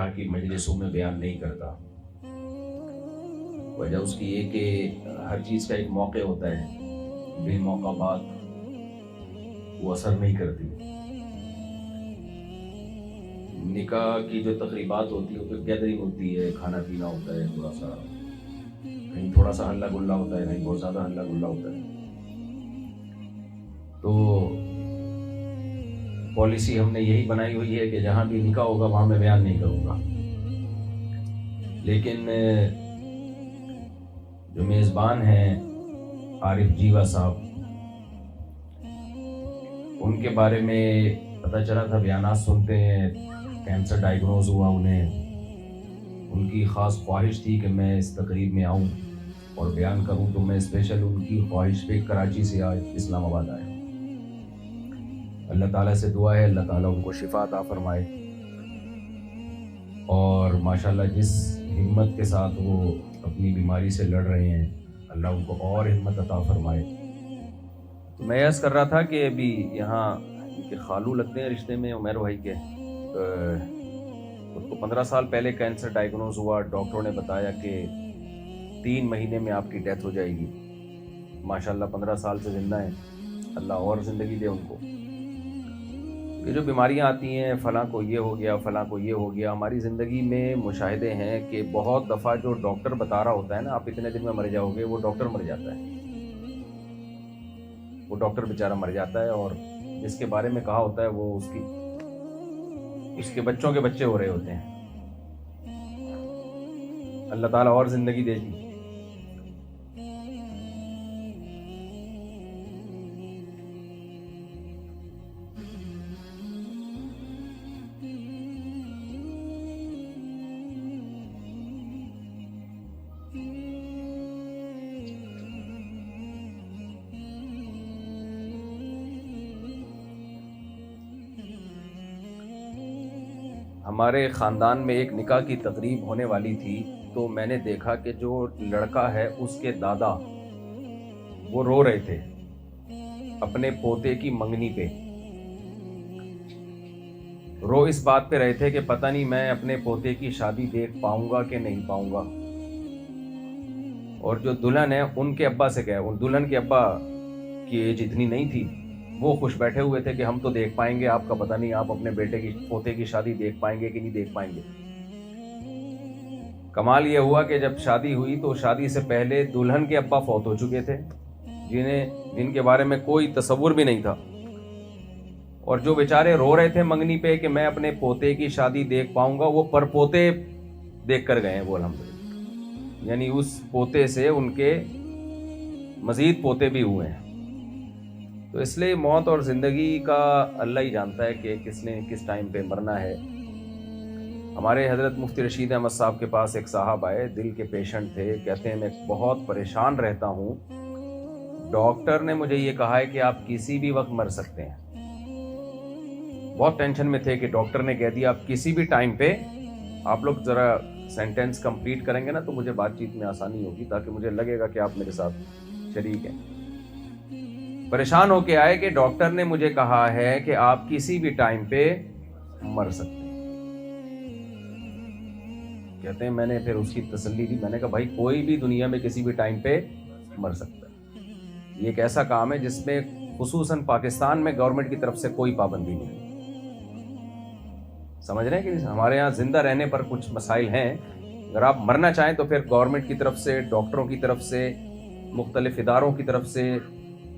نکاح کی مجلسوں میں بیان نہیں کرتا. وجہ اس کی یہ کہ ہر چیز کا ایک موقع ہوتا ہے، بے موقع بات وہ اثر نہیں کرتی. نکاح کی جو تقریبات ہوتی ہے تو گیدرنگ ہوتی ہے، کھانا پینا ہوتا ہے، تھوڑا سا کہیں تھوڑا سا ہلہ گلا ہوتا ہے، کہیں بہت زیادہ ہلہ گلا ہوتا ہے. تو پالیسی ہم نے یہی بنائی ہوئی ہے کہ جہاں بھی نکاح ہوگا وہاں میں بیان نہیں کروں گا. لیکن جو میزبان ہیں عارف جیوا صاحب، ان کے بارے میں پتہ چلا تھا، بیانات سنتے ہیں، کینسر ڈائیگنوز ہوا انہیں. ان کی خاص خواہش تھی کہ میں اس تقریب میں آؤں اور بیان کروں، تو میں اسپیشل ان کی خواہش پہ کراچی سے آج اسلام آباد آیا. اللہ تعالیٰ سے دعا ہے اللہ تعالیٰ ان کو شفا عطا فرمائے، اور ماشاءاللہ جس ہمت کے ساتھ وہ اپنی بیماری سے لڑ رہے ہیں اللہ ان کو اور ہمت عطا فرمائے. تو میں عرض کر رہا تھا کہ ابھی یہاں ان کے خالو لگتے ہیں رشتے میں عمیر بھائی کے، اس کو 15 سال پہلے کینسر ڈائیگنوز ہوا. ڈاکٹروں نے بتایا کہ 3 مہینے میں آپ کی ڈیتھ ہو جائے گی. ماشاءاللہ 15 سال سے زندہ ہیں، اللہ اور زندگی دے ان کو. یہ جو بیماریاں آتی ہیں، فلاں کو یہ ہو گیا، فلاں کو یہ ہو گیا، ہماری زندگی میں مشاہدے ہیں کہ بہت دفعہ جو ڈاکٹر بتا رہا ہوتا ہے نا آپ اتنے دن میں مر جاؤ گے، وہ ڈاکٹر مر جاتا ہے، وہ ڈاکٹر بیچارہ مر جاتا ہے، اور جس کے بارے میں کہا ہوتا ہے وہ اس کے بچوں کے بچے ہو رہے ہوتے ہیں. اللہ تعالیٰ اور زندگی دے دی. ہمارے خاندان میں ایک نکاح کی تقریب ہونے والی تھی، تو میں نے دیکھا کہ جو لڑکا ہے اس کے دادا وہ رو رہے تھے اپنے پوتے کی منگنی پہ. رو اس بات پہ رہے تھے کہ پتہ نہیں میں اپنے پوتے کی شادی دیکھ پاؤں گا کہ نہیں پاؤں گا. اور جو دلہن ہے ان کے ابا سے ان دلہن کے ابا کی ایج اتنی نہیں تھی، وہ خوش بیٹھے ہوئے تھے کہ ہم تو دیکھ پائیں گے، آپ کا پتہ نہیں آپ اپنے بیٹے کی پوتے کی شادی دیکھ پائیں گے کہ نہیں دیکھ پائیں گے. کمال یہ ہوا کہ جب شادی ہوئی تو شادی سے پہلے دلہن کے ابا فوت ہو چکے تھے، جن کے بارے میں کوئی تصور بھی نہیں تھا. اور جو بیچارے رو رہے تھے منگنی پہ کہ میں اپنے پوتے کی شادی دیکھ پاؤں گا، وہ پر پوتے دیکھ کر گئے ہیں وہ الحمدللہ. یعنی اس پوتے سے ان کے مزید پوتے بھی ہوئے ہیں. تو اس لیے موت اور زندگی کا اللہ ہی جانتا ہے کہ کس نے کس ٹائم پہ مرنا ہے. ہمارے حضرت مفتی رشید احمد صاحب کے پاس ایک صاحب آئے، دل کے پیشنٹ تھے، کہتے ہیں میں بہت پریشان رہتا ہوں، ڈاکٹر نے مجھے یہ کہا ہے کہ آپ کسی بھی وقت مر سکتے ہیں. بہت ٹینشن میں تھے کہ ڈاکٹر نے کہہ دیا آپ کسی بھی ٹائم پہ. آپ لوگ ذرا سینٹینس کمپلیٹ کریں گے نا تو مجھے بات چیت میں آسانی ہوگی، تاکہ مجھے لگے گا کہ آپ میرے ساتھ شریک ہیں. پریشان ہو کے آئے کہ ڈاکٹر نے مجھے کہا ہے کہ آپ کسی بھی ٹائم پہ مر سکتے ہیں. کہتے ہیں میں نے پھر اس کی تسلی دی، میں نے کہا بھائی کوئی بھی دنیا میں کسی بھی ٹائم پہ مر سکتا ہے. یہ ایک ایسا کام ہے جس میں خصوصاً پاکستان میں گورنمنٹ کی طرف سے کوئی پابندی نہیں. سمجھ رہے ہیں کہ ہمارے ہاں زندہ رہنے پر کچھ مسائل ہیں، اگر آپ مرنا چاہیں تو پھر گورنمنٹ کی طرف سے، ڈاکٹروں کی طرف سے، مختلف اداروں کی طرف سے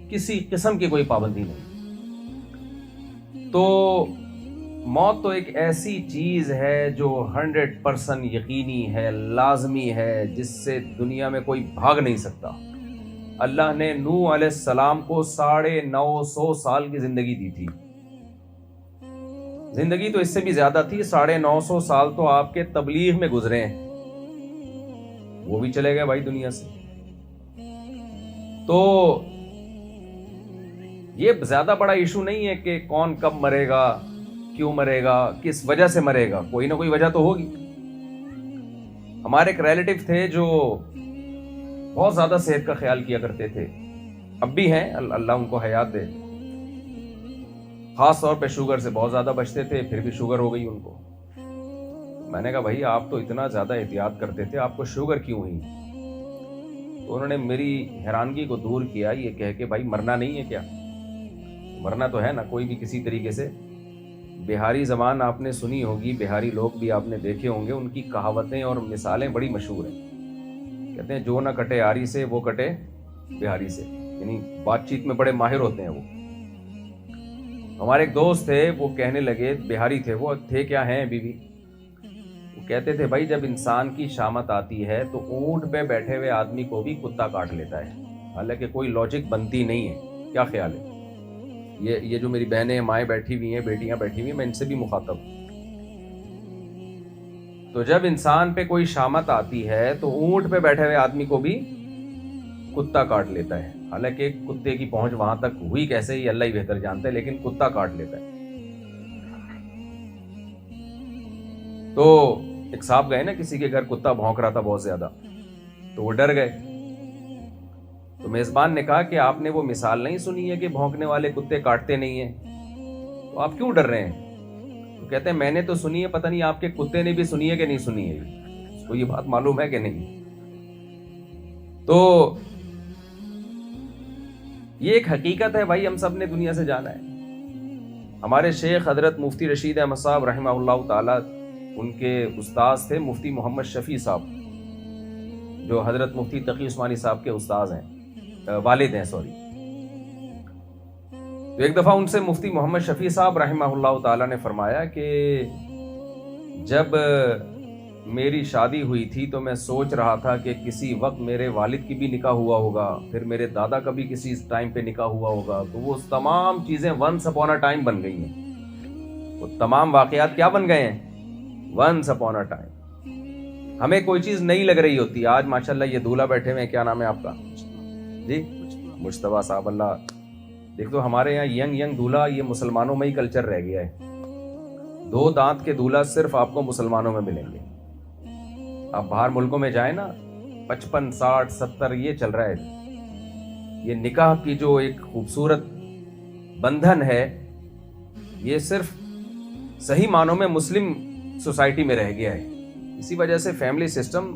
کسی قسم کی کوئی پابندی نہیں. تو موت تو ایک ایسی چیز ہے جو 100% یقینی ہے، لازمی ہے، جس سے دنیا میں کوئی بھاگ نہیں سکتا. اللہ نے نوح علیہ السلام کو 950 سال کی زندگی دی تھی. زندگی تو اس سے بھی زیادہ تھی، 950 سال تو آپ کے تبلیغ میں گزرے ہیں، وہ بھی چلے گئے بھائی دنیا سے. تو یہ زیادہ بڑا ایشو نہیں ہے کہ کون کب مرے گا، کیوں مرے گا، کس وجہ سے مرے گا. کوئی نہ کوئی وجہ تو ہوگی. ہمارے ایک ریلیٹیو تھے جو بہت زیادہ صحت کا خیال کیا کرتے تھے، اب بھی ہیں، اللہ ان کو حیات دے. خاص طور پہ شوگر سے بہت زیادہ بچتے تھے، پھر بھی شوگر ہو گئی ان کو. میں نے کہا بھائی آپ تو اتنا زیادہ احتیاط کرتے تھے, آپ کو شوگر کیوں ہوئی؟ تو انہوں نے میری حیرانگی کو دور کیا یہ کہہ کے بھائی مرنا نہیں ہے کیا؟ مرنا تو ہے نا کوئی بھی کسی طریقے سے. بہاری زبان آپ نے سنی ہوگی, بہاری لوگ بھی آپ نے دیکھے ہوں گے, ان کی کہاوتیں اور مثالیں بڑی مشہور ہیں. کہتے ہیں جو نہ کٹے آری سے وہ کٹے بہاری سے, یعنی بات چیت میں بڑے ماہر ہوتے ہیں وہ. ہمارے ایک دوست تھے, وہ کہنے لگے, بہاری تھے وہ, تھے کیا ہیں ابھی بھی, وہ کہتے تھے بھائی جب انسان کی شامت آتی ہے تو اونٹ پہ بیٹھے ہوئے آدمی کو بھی کتا کاٹ لیتا ہے, حالانکہ کوئی لاجک بنتی نہیں ہے. کیا خیال ہے؟ یہ جو میری بہنیں مائیں بیٹھی ہوئی ہیں, بیٹیاں بیٹھی ہوئی ہیں, میں ان سے بھی مخاطب ہوں. تو جب انسان پہ کوئی شامت آتی ہے تو اونٹ پہ بیٹھے ہوئے آدمی کو بھی کتا کاٹ لیتا ہے, حالانکہ کتے کی پہنچ وہاں تک ہوئی کیسے یہ اللہ ہی بہتر جانتا ہے, لیکن کتا کاٹ لیتا ہے. تو ایک صاحب گئے نا کسی کے گھر, کتا بھونک رہا تھا بہت زیادہ, تو وہ ڈر گئے. تو میزبان نے کہا کہ آپ نے وہ مثال نہیں سنی ہے کہ بھونکنے والے کتے کاٹتے نہیں ہیں, تو آپ کیوں ڈر رہے ہیں؟ تو کہتے ہیں میں نے تو سنی ہے, پتہ نہیں آپ کے کتے نے بھی سنی ہے کہ نہیں سنی ہے, اس کو یہ بات معلوم ہے کہ نہیں. تو یہ ایک حقیقت ہے بھائی, ہم سب نے دنیا سے جانا ہے. ہمارے شیخ حضرت مفتی رشید احمد صاحب رحمہ اللہ تعالی, ان کے استاذ تھے مفتی محمد شفیع صاحب, جو حضرت مفتی تقی عثمانی صاحب کے استاذ ہیں, والد ہیں سوری. تو ایک دفعہ ان سے مفتی محمد شفیع صاحب رحمہ اللہ تعالی نے فرمایا کہ جب میری شادی ہوئی تھی تو میں سوچ رہا تھا کہ کسی وقت میرے والد کی بھی نکاح ہوا ہوگا, پھر میرے دادا کا بھی کسی ٹائم پہ نکاح ہوا ہوگا, تو وہ تمام چیزیں ونس اپون اے ٹائم بن گئی ہیں. وہ تمام واقعات کیا بن گئے ہیں؟ Once upon a time. ہمیں کوئی چیز نہیں لگ رہی ہوتی. آج ماشاءاللہ یہ دولہا بیٹھے ہوئے ہیں, کیا نام ہے آپ کا جی؟ مجتبیٰ صاحب. اللہ دیکھ دو ہمارے یہاں ینگ دولہا, یہ مسلمانوں میں ہی کلچر رہ گیا ہے. 2 دانت کے دولہا صرف آپ کو مسلمانوں میں ملیں گے. آپ باہر ملکوں میں جائیں نا, 55 60 70 یہ چل رہا ہے. یہ نکاح کی جو ایک خوبصورت بندھن ہے, یہ صرف صحیح معنوں میں مسلم سوسائٹی میں رہ گیا ہے. اسی وجہ سے فیملی سسٹم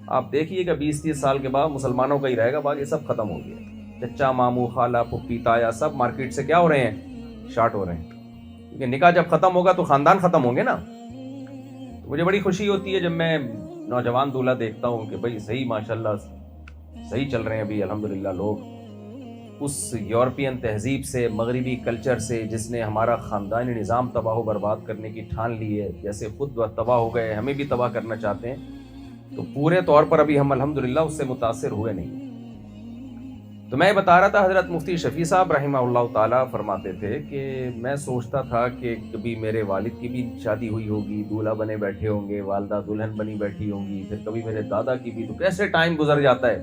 آپ دیکھیے کہ 20-30 سال کے بعد مسلمانوں کا ہی رہے گا, باقی سب ختم ہو گیا. چچا ماموں خالہ پھپھی تایا سب مارکیٹ سے کیا ہو رہے ہیں؟ شارٹ ہو رہے ہیں. کیونکہ نکاح جب ختم ہوگا تو خاندان ختم ہوں گے نا. تو مجھے بڑی خوشی ہوتی ہے جب میں نوجوان دولہا دیکھتا ہوں کہ بھئی صحیح ماشاءاللہ صحیح چل رہے ہیں ابھی الحمدللہ لوگ. اس یورپین تہذیب سے, مغربی کلچر سے, جس نے ہمارا خاندانی نظام تباہ و برباد کرنے کی ٹھان لی ہے, جیسے خود تباہ ہو گئے ہمیں بھی تباہ کرنا چاہتے ہیں, تو پورے طور پر ابھی ہم الحمدللہ اس سے متاثر ہوئے نہیں. تو میں بتا رہا تھا حضرت مفتی شفیع صاحب رحمہ اللہ تعالیٰ فرماتے تھے کہ میں سوچتا تھا کہ کبھی میرے والد کی بھی شادی ہوئی ہوگی, دولہا بنے بیٹھے ہوں گے, والدہ دلہن بنی بیٹھی ہوں گی, پھر کبھی میرے دادا کی بھی, تو کیسے ٹائم گزر جاتا ہے.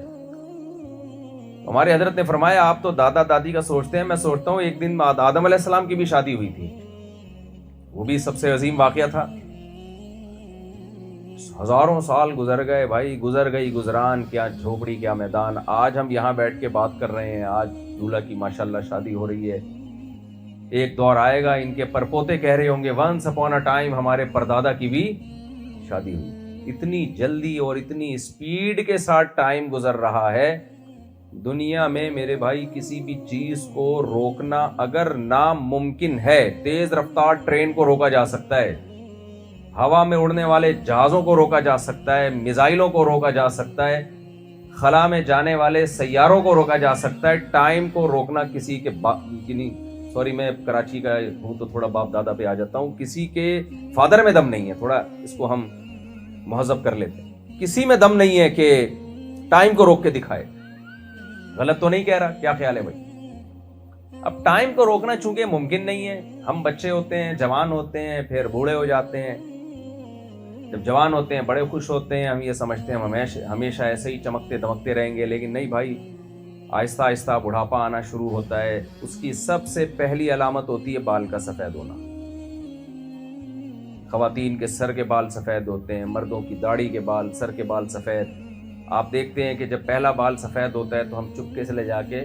ہمارے حضرت نے فرمایا آپ تو دادا دادی کا سوچتے ہیں, میں سوچتا ہوں ایک دن آدم علیہ السلام کی بھی شادی ہوئی تھی, وہ بھی سب سے عظیم واقعہ تھا. ہزاروں سال گزر گئے بھائی, گزر گئی گزران, کیا جھوپڑی کیا میدان. آج ہم یہاں بیٹھ کے بات کر رہے ہیں, آج دولہا کی ماشاءاللہ شادی ہو رہی ہے. ایک دور آئے گا ان کے پرپوتے کہہ رہے ہوں گے ونس اپون اے ٹائم ہمارے پردادا کی بھی شادی ہوئی. اتنی جلدی اور اتنی اسپیڈ کے ساتھ ٹائم گزر رہا ہے دنیا میں میرے بھائی. کسی بھی چیز کو روکنا اگر ناممکن ہے, تیز رفتار ٹرین کو روکا جا سکتا ہے, ہوا میں اڑنے والے جہازوں کو روکا جا سکتا ہے, میزائلوں کو روکا جا سکتا ہے, خلا میں جانے والے سیاروں کو روکا جا سکتا ہے. ٹائم کو روکنا کسی کے سوری میں کراچی کا ہوں تو تھوڑا باپ دادا پہ آ جاتا ہوں, کسی کے فادر میں دم نہیں ہے, تھوڑا اس کو ہم مہذب کر لیتے ہیں. کسی میں دم نہیں ہے کہ ٹائم کو روک کے دکھائے. غلط تو نہیں کہہ رہا, کیا خیال ہے بھائی؟ اب ٹائم کو روکنا چونکہ ممکن نہیں ہے. ہم بچے ہوتے ہیں, جوان ہوتے ہیں, پھر بوڑھے ہو جاتے ہیں. جب جوان ہوتے ہیں بڑے خوش ہوتے ہیں, ہم یہ سمجھتے ہیں ہم ہمیشہ ایسے ہی چمکتے دمکتے رہیں گے, لیکن نہیں بھائی, آہستہ آہستہ بڑھاپا آنا شروع ہوتا ہے. اس کی سب سے پہلی علامت ہوتی ہے بال کا سفید ہونا. خواتین کے سر کے بال سفید ہوتے ہیں, مردوں کی داڑھی کے بال, سر کے بال سفید. آپ دیکھتے ہیں کہ جب پہلا بال سفید ہوتا ہے تو ہم چپکے سے لے جا کے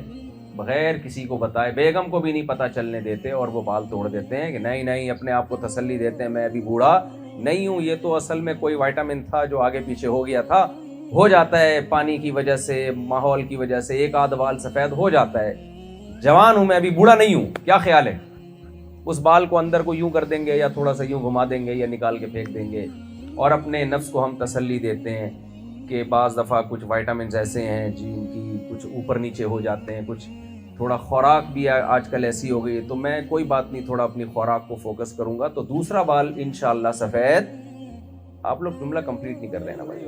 بغیر کسی کو بتائے, بیگم کو بھی نہیں پتہ چلنے دیتے, اور وہ بال توڑ دیتے ہیں کہ نہیں اپنے آپ کو تسلی دیتے ہیں میں ابھی بوڑھا نہیں ہوں, یہ تو اصل میں کوئی وائٹامن تھا جو آگے پیچھے ہو گیا تھا, ہو جاتا ہے پانی کی وجہ سے, ماحول کی وجہ سے ایک آدھ بال سفید ہو جاتا ہے. جوان ہوں میں, ابھی بوڑھا نہیں ہوں, کیا خیال ہے؟ اس بال کو اندر کو یوں کر دیں گے یا تھوڑا سا یوں گھما دیں گے یا نکال کے پھینک دیں گے, اور اپنے نفس کو ہم تسلی دیتے ہیں کہ بعض دفعہ کچھ وائٹامنز ایسے ہیں جن کی کچھ اوپر نیچے ہو جاتے ہیں, کچھ تھوڑا خوراک بھی آج کل ایسی ہو گئی, تو میں کوئی بات نہیں, تھوڑا اپنی خوراک کو فوکس کروں گا تو دوسرا بال انشاءاللہ سفید. آپ لوگ جملہ کمپلیٹ نہیں کر رہے ہیں نا بھائی,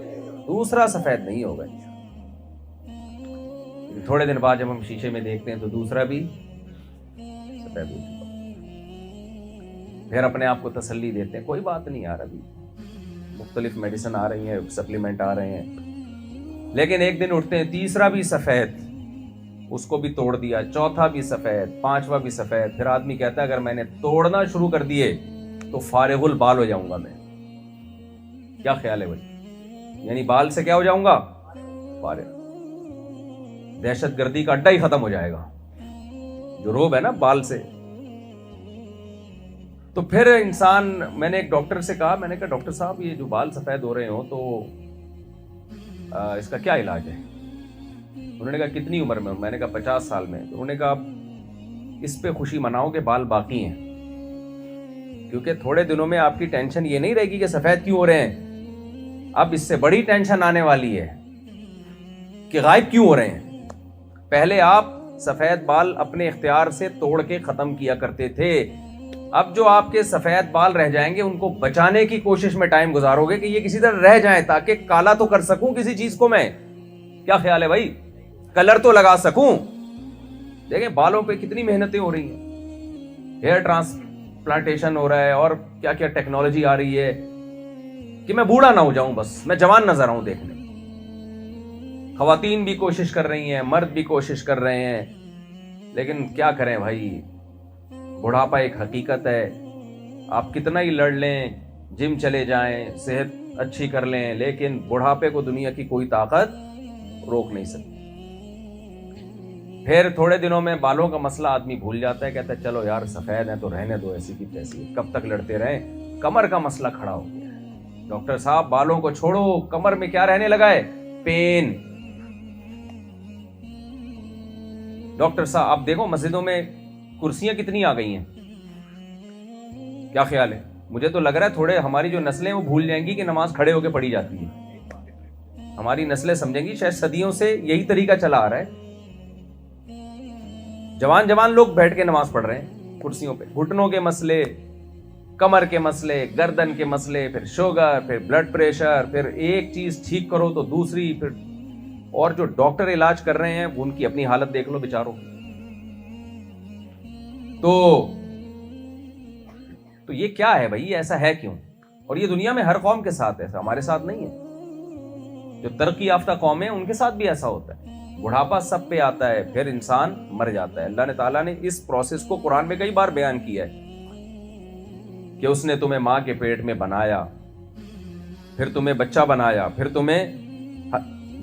دوسرا سفید نہیں ہوگا. تھوڑے دن بعد جب ہم شیشے میں دیکھتے ہیں تو دوسرا بھی سفید ہو چکا. پھر اپنے آپ کو تسلی دیتے ہیں, کوئی بات نہیں یار, ابھی مختلف میڈیسن آ رہی ہیں, سپلیمنٹ آ رہے ہیں. لیکن ایک دن اٹھتے ہیں تیسرا بھی سفید, اس کو بھی توڑ دیا, چوتھا بھی سفید, پانچواں بھی سفید. پھر آدمی کہتا ہے اگر میں نے توڑنا شروع کر دیے تو فارغ البال ہو جاؤں گا میں. کیا خیال ہے بھائی؟ یعنی بال سے کیا ہو جاؤں گا؟ فارغ. دہشت گردی کا اڈا ہی ختم ہو جائے گا, جو روب ہے نا بال سے. تو پھر انسان, میں نے ایک ڈاکٹر سے کہا, میں نے کہا ڈاکٹر صاحب یہ جو بال سفید ہو رہے ہوں تو اس کا کیا علاج ہے؟ انہوں نے کہا کتنی عمر میں؟ میں نے کہا 50 سال میں. تو انہوں نے کہا اس پہ خوشی مناؤ کہ بال باقی ہیں, کیونکہ تھوڑے دنوں میں آپ کی ٹینشن یہ نہیں رہے گی کہ سفید کیوں ہو رہے ہیں, اب اس سے بڑی ٹینشن آنے والی ہے کہ غائب کیوں ہو رہے ہیں. پہلے آپ سفید بال اپنے اختیار سے توڑ کے ختم کیا کرتے تھے, اب جو آپ کے سفید بال رہ جائیں گے ان کو بچانے کی کوشش میں ٹائم گزارو گے کہ یہ کسی طرح رہ جائیں تاکہ کالا تو کر سکوں کسی چیز کو میں. کیا خیال ہے بھائی؟ کلر تو لگا سکوں. دیکھیں بالوں پہ کتنی محنتیں ہو رہی ہیں, ہیئر ٹرانسپلانٹیشن ہو رہا ہے, اور کیا کیا ٹیکنالوجی آ رہی ہے کہ میں بوڑھا نہ ہو جاؤں, بس میں جوان نظر آؤں دیکھنے. خواتین بھی کوشش کر رہی ہیں, مرد بھی کوشش کر رہے ہیں, لیکن کیا کریں بھائی, بڑھاپا ایک حقیقت ہے. آپ کتنا ہی لڑ لیں, جم چلے جائیں, صحت اچھی کر لیں, لیکن بڑھاپے کو دنیا کی کوئی طاقت روک نہیں سکتی. پھر تھوڑے دنوں میں بالوں کا مسئلہ آدمی بھول جاتا ہے, کہتا ہے چلو یار سفید ہیں تو رہنے دو ایسی کی تیسی, کب تک لڑتے رہیں. کمر کا مسئلہ کھڑا ہو گیا ہے. ڈاکٹر صاحب بالوں کو چھوڑو, کمر میں کیا رہنے لگا ہے؟ پین. ڈاکٹر صاحب آپ دیکھو مسجدوں میں کرسیاں کتنی آ گئی ہیں, کیا خیال ہے؟ مجھے تو لگ رہا ہے تھوڑے ہماری جو نسلیں وہ بھول جائیں گی کہ نماز کھڑے ہو کے پڑھی جاتی ہے. ہماری نسلیں سمجھیں گی شاید صدیوں سے یہی طریقہ چلا آ رہا ہے. جوان لوگ بیٹھ کے نماز پڑھ رہے ہیں کرسیوں پہ. گھٹنوں کے مسئلے, کمر کے مسئلے, گردن کے مسئلے, پھر شوگر, پھر بلڈ پریشر, پھر ایک چیز ٹھیک کرو تو دوسری, پھر اور جو ڈاکٹر علاج کر رہے ہیں ان کی اپنی حالت دیکھ لو بیچاروں. تو یہ کیا ہے بھائی, ایسا ہے کیوں؟ اور یہ دنیا میں ہر قوم کے ساتھ ایسا, ہمارے ساتھ نہیں ہے. جو ترقی یافتہ قومیں ان کے ساتھ بھی ایسا ہوتا ہے. بڑھاپا سب پہ آتا ہے, پھر انسان مر جاتا ہے. اللہ نے تعالیٰ نے اس پروسیس کو قرآن میں کئی بار بیان کیا ہے کہ اس نے تمہیں ماں کے پیٹ میں بنایا, پھر تمہیں بچہ بنایا, پھر تمہیں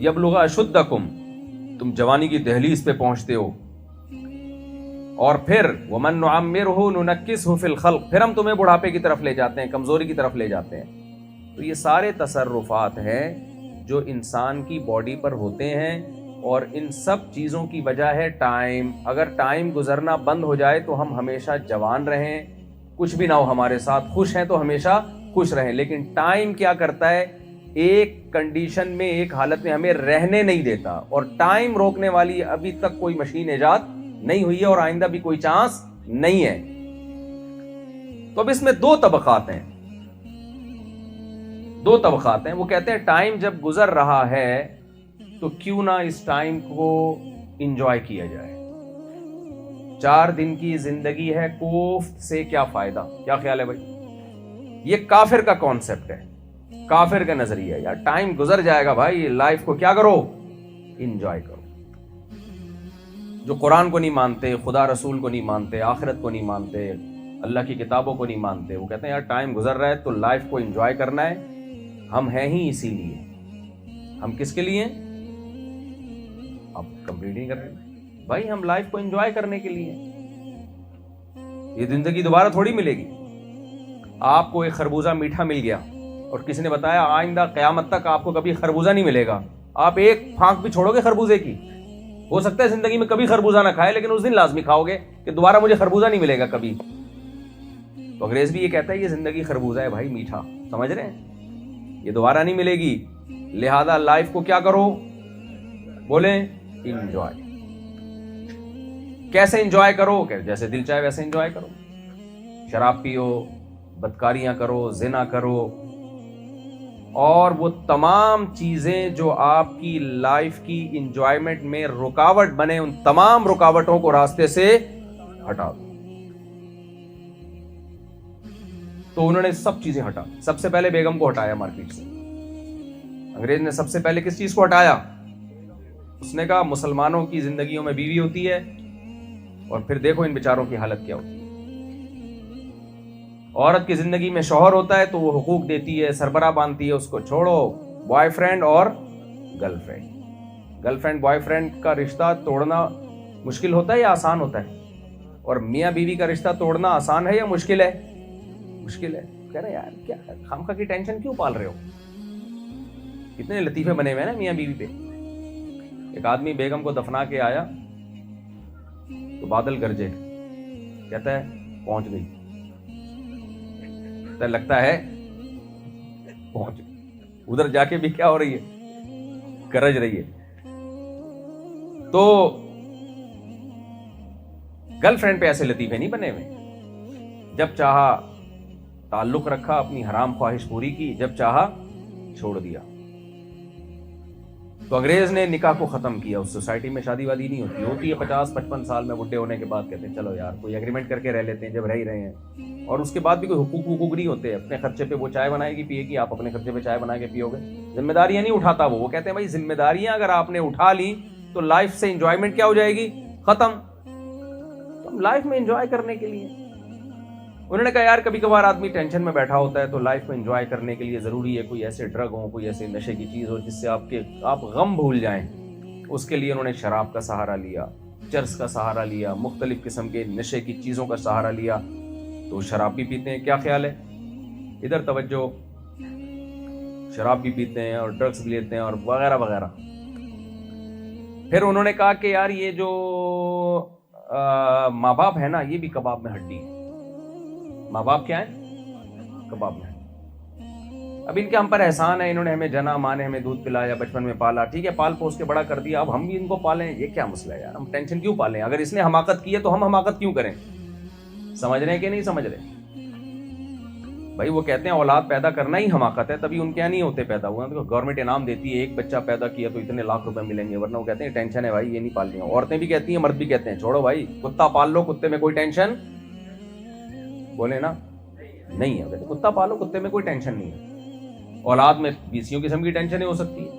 یبلغ اشدکم, تم جوانی کی دہلیز پہ پہنچتے ہو, اور پھر ومن نعمرہ ننکسہ فی الخلق, پھر ہم تمہیں بڑھاپے کی طرف لے جاتے ہیں, کمزوری کی طرف لے جاتے ہیں. تو یہ سارے تصرفات ہیں جو انسان کی باڈی پر ہوتے ہیں, اور ان سب چیزوں کی وجہ ہے ٹائم. اگر ٹائم گزرنا بند ہو جائے تو ہم ہمیشہ جوان رہیں, کچھ بھی نہ ہو ہمارے ساتھ, خوش ہیں تو ہمیشہ خوش رہیں. لیکن ٹائم کیا کرتا ہے, ایک کنڈیشن میں, ایک حالت میں ہمیں رہنے نہیں دیتا, اور ٹائم روکنے والی ابھی تک کوئی مشین ایجاد نہیں ہوئی ہے, اور آئندہ بھی کوئی چانس نہیں ہے. تو اب اس میں دو طبقات ہیں, وہ کہتے ہیں ٹائم جب گزر رہا ہے تو کیوں نہ اس ٹائم کو انجوائے کیا جائے. 4 دن کی زندگی ہے, کوفت سے کیا فائدہ. کیا خیال ہے بھائی؟ یہ کافر کا کانسیپٹ ہے, کافر کا نظریہ ہے. یار ٹائم گزر جائے گا بھائی, لائف کو کیا کرو, انجوائے کرو. جو قرآن کو نہیں مانتے, خدا رسول کو نہیں مانتے, آخرت کو نہیں مانتے, اللہ کی کتابوں کو نہیں مانتے, وہ کہتے ہیں یار ٹائم گزر رہا ہے تو لائف کو انجوائے کرنا ہے. ہم ہیں ہی اسی لیے. ہم کس کے لیے؟ آپ کمپلیٹ نہیں کر رہے بھائی, ہم لائف کو انجوائے کرنے کے لیے. یہ زندگی دوبارہ تھوڑی ملے گی. آپ کو ایک خربوزہ میٹھا مل گیا اور کسی نے بتایا آئندہ قیامت تک آپ کو کبھی خربوزہ نہیں ملے گا, آپ ایک پھانک بھی چھوڑو گے خربوزے کی, ہو سکتا ہے زندگی میں کبھی خربوزہ نہ کھائے لیکن اس دن لازمی کھاؤ گے کہ دوبارہ مجھے خربوزہ نہیں ملے گا کبھی. تو انگریز بھی یہ کہتا ہے یہ زندگی خربوزہ ہے بھائی, میٹھا, سمجھ رہے ہیں, یہ دوبارہ نہیں ملے گی, لہذا لائف کو کیا کرو, بولیں انجوائے. کیسے انجوائے کرو, کہ جیسے دل چاہے ویسے انجوائے کرو, شراب پیو, بدکاریاں کرو, زنا کرو, اور وہ تمام چیزیں جو آپ کی لائف کی انجوائمنٹ میں رکاوٹ بنے ان تمام رکاوٹوں کو راستے سے ہٹا دو. تو انہوں نے سب چیزیں ہٹا, سب سے پہلے بیگم کو ہٹایا مارکیٹ سے. انگریز نے سب سے پہلے کس چیز کو ہٹایا, اس نے کہا مسلمانوں کی زندگیوں میں بیوی ہوتی ہے اور پھر دیکھو ان بیچاروں کی حالت کیا ہوتی ہے. عورت کی زندگی میں شوہر ہوتا ہے تو وہ حقوق دیتی ہے, سربراہ باندھتی ہے, اس کو چھوڑو. بوائے فرینڈ اور girl friend, girl friend boy friend کا رشتہ توڑنا مشکل ہوتا ہے یا آسان ہوتا ہے, اور میاں بیوی کا رشتہ توڑنا آسان ہے یا مشکل ہے, مشکل ہے. کہہ رہے یار کیا خامخواہ کی ٹینشن کیوں پال رہے ہو, کتنے لطیفے بنے ہوئے ہیں نا میاں بیوی پہ. ایک آدمی بیگم کو دفنا کے آیا تو بادل گرجے, کہتا ہے پہنچ گئی, لگتا ہے پہنچ ادھر جا کے بھی کیا ہو رہی ہے, گرج رہی ہے. تو گرل فرینڈ پہ ایسے لطیفے نہیں بنے ہوئے, جب چاہا تعلق رکھا, اپنی حرام خواہش پوری کی, جب چاہا چھوڑ دیا. تو انگریز نے نکاح کو ختم کیا. اس سوسائٹی میں شادی وادی نہیں ہوتی ہے 50-55 سال میں بڈھے ہونے کے بعد کہتے ہیں چلو یار کوئی ایگریمنٹ کر کے رہ لیتے ہیں, جب رہ ہی رہے ہیں, اور اس کے بعد بھی کوئی حقوق نہیں ہوتے. اپنے خرچے پہ وہ چائے بنائے گی پیے گی, آپ اپنے خرچے پہ چائے بنا کے پیو گے. ذمہ داریاں نہیں اٹھاتا وہ کہتے ہیں بھائی ذمہ داریاں اگر آپ نے اٹھا لی تو لائف سے انجوائمنٹ کیا ہو جائے گی, ختم. تو ہم لائف میں انجوائے کرنے کے لیے, انہوں نے کہا یار کبھی کبھار آدمی ٹینشن میں بیٹھا ہوتا ہے تو لائف میں انجوائے کرنے کے لیے ضروری ہے کوئی ایسے ڈرگ ہو, کوئی ایسے نشے کی چیز ہو جس سے آپ غم بھول جائیں. اس کے لیے انہوں نے شراب کا سہارا لیا, چرس کا سہارا لیا, مختلف قسم کے نشے کی چیزوں کا سہارا لیا. تو شراب بھی پیتے ہیں, کیا خیال ہے, ادھر توجہ, شراب بھی پیتے ہیں اور ڈرگس بھی لیتے ہیں اور وغیرہ وغیرہ. پھر انہوں نے کہا کہ یار یہ جو ماں باپ ہے نا یہ بھی کباب میں ہڈی ہے. ماں باپ کیا ہے, کباب میں. اب ان کے ہم پر احسان ہے, انہوں نے ہمیں جنا, ماں نے ہمیں دودھ پلایا, بچپن میں پالا, ٹھیک ہے, پال پوس کے بڑا کر دیا, اب ہم بھی ان کو پالیں, یہ کیا مسئلہ ہے یار, ہم ٹینشن کیوں پالیں, اگر اس نے حماقت کی ہے تو ہم حماقت کیوں کریں. سمجھ رہے ہیں کہ نہیں سمجھ رہے بھائی. وہ کہتے ہیں اولاد پیدا کرنا ہی حماقت ہے, تبھی ان کے یہاں نہیں ہوتے پیدا ہوا, تو گورنمنٹ انعام دیتی ہے ایک بچہ پیدا کیا تو اتنے لاکھ روپے ملیں گے, ورنہ وہ کہتے ہیں ٹینشن ہے بھائی یہ نہیں پالنی. عورتیں بھی کہتی ہیں, مرد بھی کہتے ہیں چھوڑو بھائی کتا پال لو, کتے میں کوئی ٹینشن, بولے نا نہیں ہے, کتا پالو, کتے میں کوئی ٹینشن نہیں ہے. اولاد میں 20 قسم کی ٹینشنیں ہو سکتی ہیں.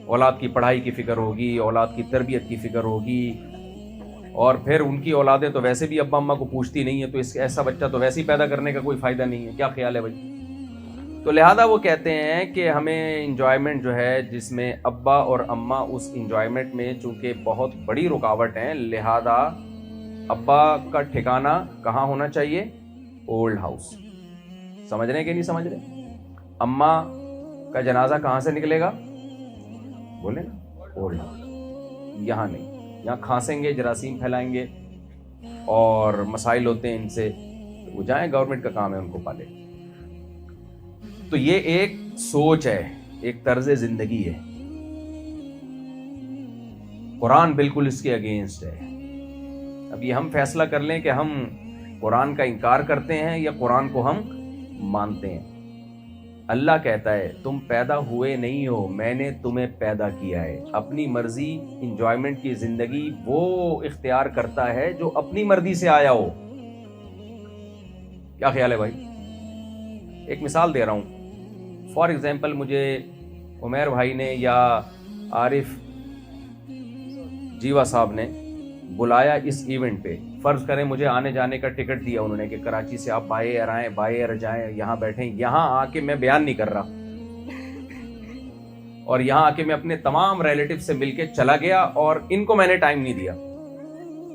اولاد کی پڑھائی کی فکر ہوگی, اولاد کی تربیت کی فکر ہوگی, اور پھر ان کی اولادیں تو ویسے بھی ابا اماں کو پوچھتی نہیں ہے, تو اس ایسا بچہ تو ویسے ہی پیدا کرنے کا کوئی فائدہ نہیں ہے. کیا خیال ہے بھائی. تو لہذا وہ کہتے ہیں کہ ہمیں انجوائمنٹ جو ہے جس میں ابا اور اماں اس انجوائمنٹ میں چونکہ بہت بڑی رکاوٹ ہیں, لہذا ابا کا ٹھکانہ کہاں ہونا چاہیے, اولڈ ہاؤس. سمجھ رہے ہیں کہ نہیں سمجھ رہے. اماں کا جنازہ کہاں سے نکلے گا, بولے نا اولڈ ہاؤس. یہاں نہیں, یہاں کھانسیں گے, جراثیم پھیلائیں گے اور مسائل ہوتے ہیں ان سے, وہ جائیں, گورنمنٹ کا کام ہے ان کو پالے. تو یہ ایک سوچ ہے, ایک طرز زندگی ہے. قرآن بالکل اس کے اگینسٹ ہے. اب یہ ہم فیصلہ کر لیں کہ ہم قرآن کا انکار کرتے ہیں یا قرآن کو ہم مانتے ہیں. اللہ کہتا ہے تم پیدا ہوئے نہیں ہو, میں نے تمہیں پیدا کیا ہے. اپنی مرضی انجوائمنٹ کی زندگی وہ اختیار کرتا ہے جو اپنی مرضی سے آیا ہو. کیا خیال ہے بھائی. ایک مثال دے رہا ہوں. فار ایگزامپل مجھے عمیر بھائی نے یا عارف جیوا صاحب نے بلایا اس ایونٹ پہ. فرض کریں مجھے آنے جانے کا ٹکٹ دیا انہوں نے کہ کراچی سے آپ بائی ایئر آئیں, بائی ایئر جائیں, یہاں بیٹھیں. یہاں آ کے میں بیان نہیں کر رہا, اور یہاں آ کے میں اپنے تمام ریلیٹیو سے مل کے چلا گیا اور ان کو میں نے ٹائم نہیں دیا,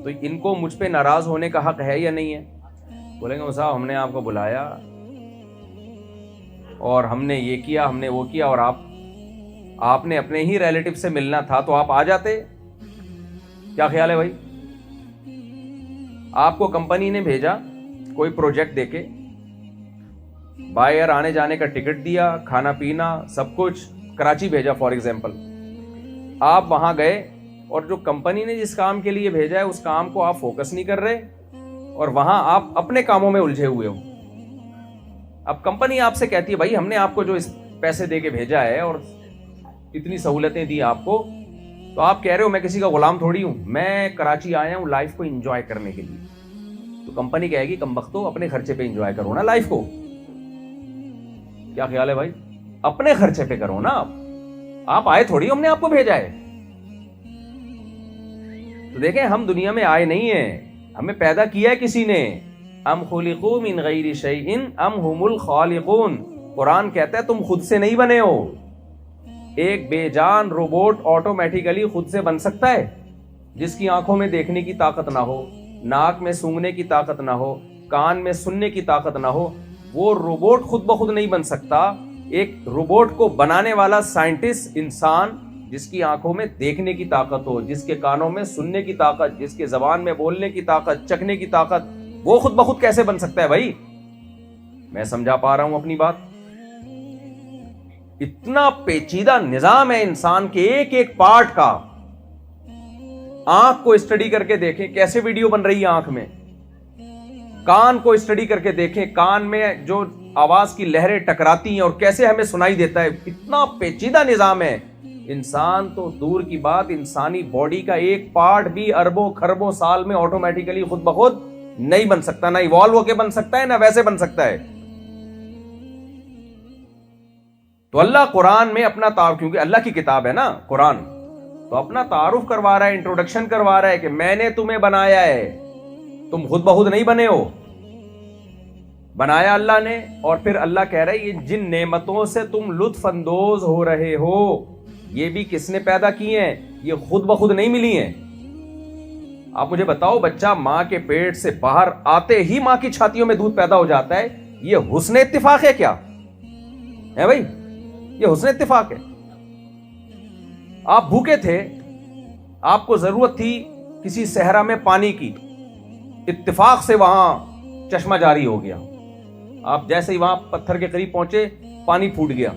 تو ان کو مجھ پہ ناراض ہونے کا حق ہے یا نہیں ہے, بولیں گے صاحب ہم نے آپ کو بلایا اور ہم نے یہ کیا, ہم نے وہ کیا, اور آپ نے اپنے ہی ریلیٹو سے ملنا تھا تو آپ آ جاتے. کیا خیال ہے بھائی؟ آپ کو کمپنی نے بھیجا کوئی پروجیکٹ دے کے, باہر آنے جانے کا ٹکٹ دیا, کھانا پینا سب کچھ, کراچی بھیجا فار ایگزامپل. آپ وہاں گئے اور جو کمپنی نے جس کام کے لیے بھیجا ہے اس کام کو آپ فوکس نہیں کر رہے اور وہاں آپ اپنے کاموں میں الجھے ہوئے ہو. اب کمپنی آپ سے کہتی ہے بھائی ہم نے آپ کو جو اس پیسے دے کے بھیجا ہے اور اتنی سہولتیں دی آپ کو, تو آپ کہہ رہے ہو میں کسی کا غلام تھوڑی ہوں, میں کراچی آیا ہوں لائف کو انجوائے کرنے کے لیے. تو کمپنی کہے گی کمبختو اپنے خرچے پہ انجوائے کرو نا لائف کو. کیا خیال ہے بھائی؟ اپنے خرچے پہ کرو نا, آپ آئے تھوڑی ہم نے آپ کو بھیجا ہے. تو دیکھیں ہم دنیا میں آئے نہیں ہیں, ہمیں پیدا کیا ہے کسی نے. ام خلقوا من غیر شیء ام هم الخالقون. قرآن کہتا ہے تم خود سے نہیں بنے ہو. ایک بے جان روبوٹ آٹومیٹیکلی خود سے بن سکتا ہے جس کی آنکھوں میں دیکھنے کی طاقت نہ ہو, ناک میں سونگنے کی طاقت نہ ہو, کان میں سننے کی طاقت نہ ہو, وہ روبوٹ خود بخود نہیں بن سکتا. ایک روبوٹ کو بنانے والا سائنٹسٹ انسان جس کی آنکھوں میں دیکھنے کی طاقت ہو, جس کے کانوں میں سننے کی طاقت, جس کے زبان میں بولنے کی طاقت, چکھنے کی طاقت, وہ خود بخود کیسے بن سکتا ہے بھائی؟ میں سمجھا پا رہا ہوں اپنی بات؟ اتنا پیچیدہ نظام ہے انسان کے ایک ایک پارٹ کا. آنکھ کو اسٹڈی کر کے دیکھیں کیسے ویڈیو بن رہی ہے آنکھ میں. کان کو اسٹڈی کر کے دیکھیں کان میں جو آواز کی لہریں ٹکراتی ہیں اور کیسے ہمیں سنائی دیتا ہے. اتنا پیچیدہ نظام ہے. انسان تو دور کی بات, انسانی باڈی کا ایک پارٹ بھی اربوں خربوں سال میں آٹومیٹیکلی خود بخود نہیں بن سکتا. نہ ایوالو ہو کے بن سکتا ہے, نہ ویسے بن سکتا ہے. تو اللہ قرآن میں اپنا تعارف, کیونکہ اللہ کی کتاب ہے نا قرآن, تو اپنا تعارف کروا رہا ہے, انٹروڈکشن کروا رہا ہے کہ میں نے تمہیں بنایا ہے, تم خود بخود نہیں بنے ہو, بنایا اللہ نے. اور پھر اللہ کہہ رہا ہے یہ جن نعمتوں سے تم لطف اندوز ہو رہے ہو یہ بھی کس نے پیدا کی ہیں, یہ خود بخود نہیں ملی ہیں. آپ مجھے بتاؤ بچہ ماں کے پیٹ سے باہر آتے ہی ماں کی چھاتیوں میں دودھ پیدا ہو جاتا ہے, یہ حسن اتفاق ہے کیا ہے بھائی؟ یہ حسن اتفاق ہے. آپ بھوکے تھے, آپ کو ضرورت تھی کسی صحرا میں پانی کی, اتفاق سے وہاں چشمہ جاری ہو گیا. آپ جیسے ہی وہاں پتھر کے قریب پہنچے پانی پھوٹ گیا.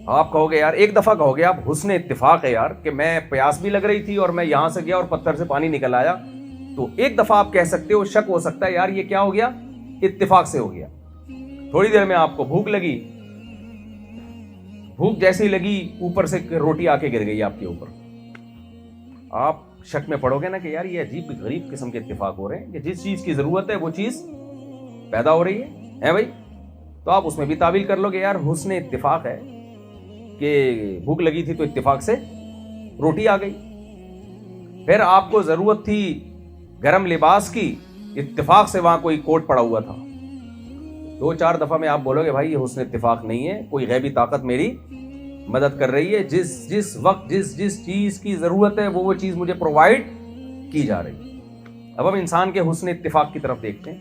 آپ کہو گے یار, ایک دفعہ کہو گے آپ حسن اتفاق ہے یار کہ میں پیاس بھی لگ رہی تھی اور میں یہاں سے گیا اور پتھر سے پانی نکل آیا, تو ایک دفعہ آپ کہہ سکتے ہو, شک ہو سکتا ہے یار یہ کیا ہو گیا, اتفاق سے ہو گیا. تھوڑی دیر میں آپ کو بھوک لگی, بھوک جیسی لگی اوپر سے روٹی آ کے گر گئی آپ کے اوپر. آپ شک میں پڑو گے نا کہ یار یہ عجیب غریب قسم کے اتفاق ہو رہے ہیں کہ جس چیز کی ضرورت ہے وہ چیز پیدا ہو رہی ہے بھائی. تو آپ اس میں بھی تعویل کر لو کہ یار حسن اتفاق ہے کہ بھوک لگی تھی تو اتفاق سے روٹی آ گئی. پھر آپ کو ضرورت تھی گرم لباس کی, اتفاق سے وہاں کوئی کوٹ پڑا ہوا تھا. 2-4 دفعہ میں آپ بولو گے بھائی یہ حسن اتفاق نہیں ہے, کوئی غیبی طاقت میری مدد کر رہی ہے, جس وقت جس چیز کی ضرورت ہے وہ چیز مجھے پرووائڈ کی جا رہی ہے. اب ہم انسان کے حسن اتفاق کی طرف دیکھتے ہیں.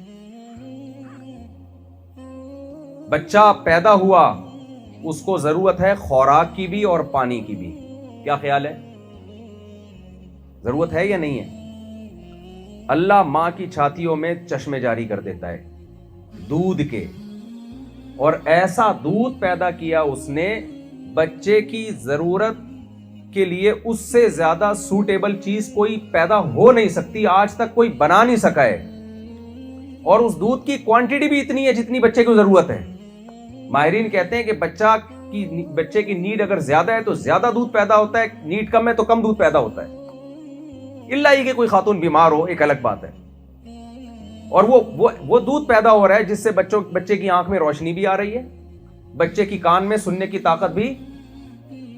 بچہ پیدا ہوا, اس کو ضرورت ہے خوراک کی بھی اور پانی کی بھی. کیا خیال ہے, ضرورت ہے یا نہیں ہے؟ اللہ ماں کی چھاتیوں میں چشمے جاری کر دیتا ہے دودھ کے, اور ایسا دودھ پیدا کیا اس نے بچے کی ضرورت کے لیے, اس سے زیادہ سوٹیبل چیز کوئی پیدا ہو نہیں سکتی, آج تک کوئی بنا نہیں سکا ہے. اور اس دودھ کی کوانٹٹی بھی اتنی ہے جتنی بچے کو ضرورت ہے. ماہرین کہتے ہیں کہ بچے کی نیڈ اگر زیادہ ہے تو زیادہ دودھ پیدا ہوتا ہے, نیڈ کم ہے تو کم دودھ پیدا ہوتا ہے. اللہ ہی کہ کوئی خاتون بیمار ہو ایک الگ بات ہے, اور وہ دودھ پیدا ہو رہا ہے جس سے بچے کی آنکھ میں روشنی بھی آ رہی ہے, بچے کی کان میں سننے کی طاقت بھی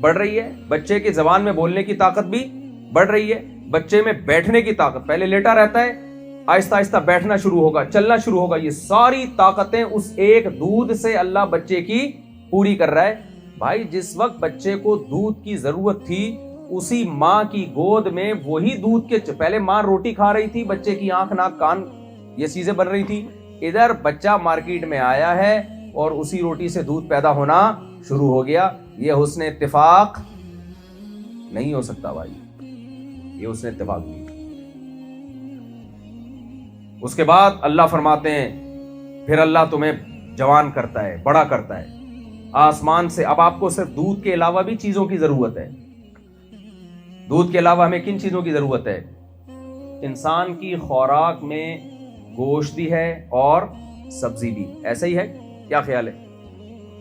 بڑھ رہی ہے, بچے کی زبان میں بولنے کی طاقت بھی بڑھ رہی ہے, بچے میں بیٹھنے کی طاقت, پہلے لیٹا رہتا ہے آہستہ آہستہ بیٹھنا شروع ہوگا, چلنا شروع ہوگا. یہ ساری طاقتیں اس ایک دودھ سے اللہ بچے کی پوری کر رہا ہے. بھائی جس وقت بچے کو دودھ کی ضرورت تھی اسی ماں کی گود میں وہی دودھ کے, پہلے ماں روٹی کھا رہی تھی, بچے کی آنکھ ناک کان یہ چیزیں بن رہی تھی, ادھر بچہ مارکیٹ میں آیا ہے اور اسی روٹی سے دودھ پیدا ہونا شروع ہو گیا. یہ حسن اتفاق نہیں ہو سکتا بھائی, یہ حسن اتفاق نہیں. اس کے بعد اللہ فرماتے ہیں پھر اللہ تمہیں جوان کرتا ہے, بڑا کرتا ہے آسمان سے. اب آپ کو صرف دودھ کے علاوہ بھی چیزوں کی ضرورت ہے. دودھ کے علاوہ ہمیں کن چیزوں کی ضرورت ہے؟ انسان کی خوراک میں گوشت بھی ہے اور سبزی بھی, ایسا ہی ہے؟ کیا خیال ہے؟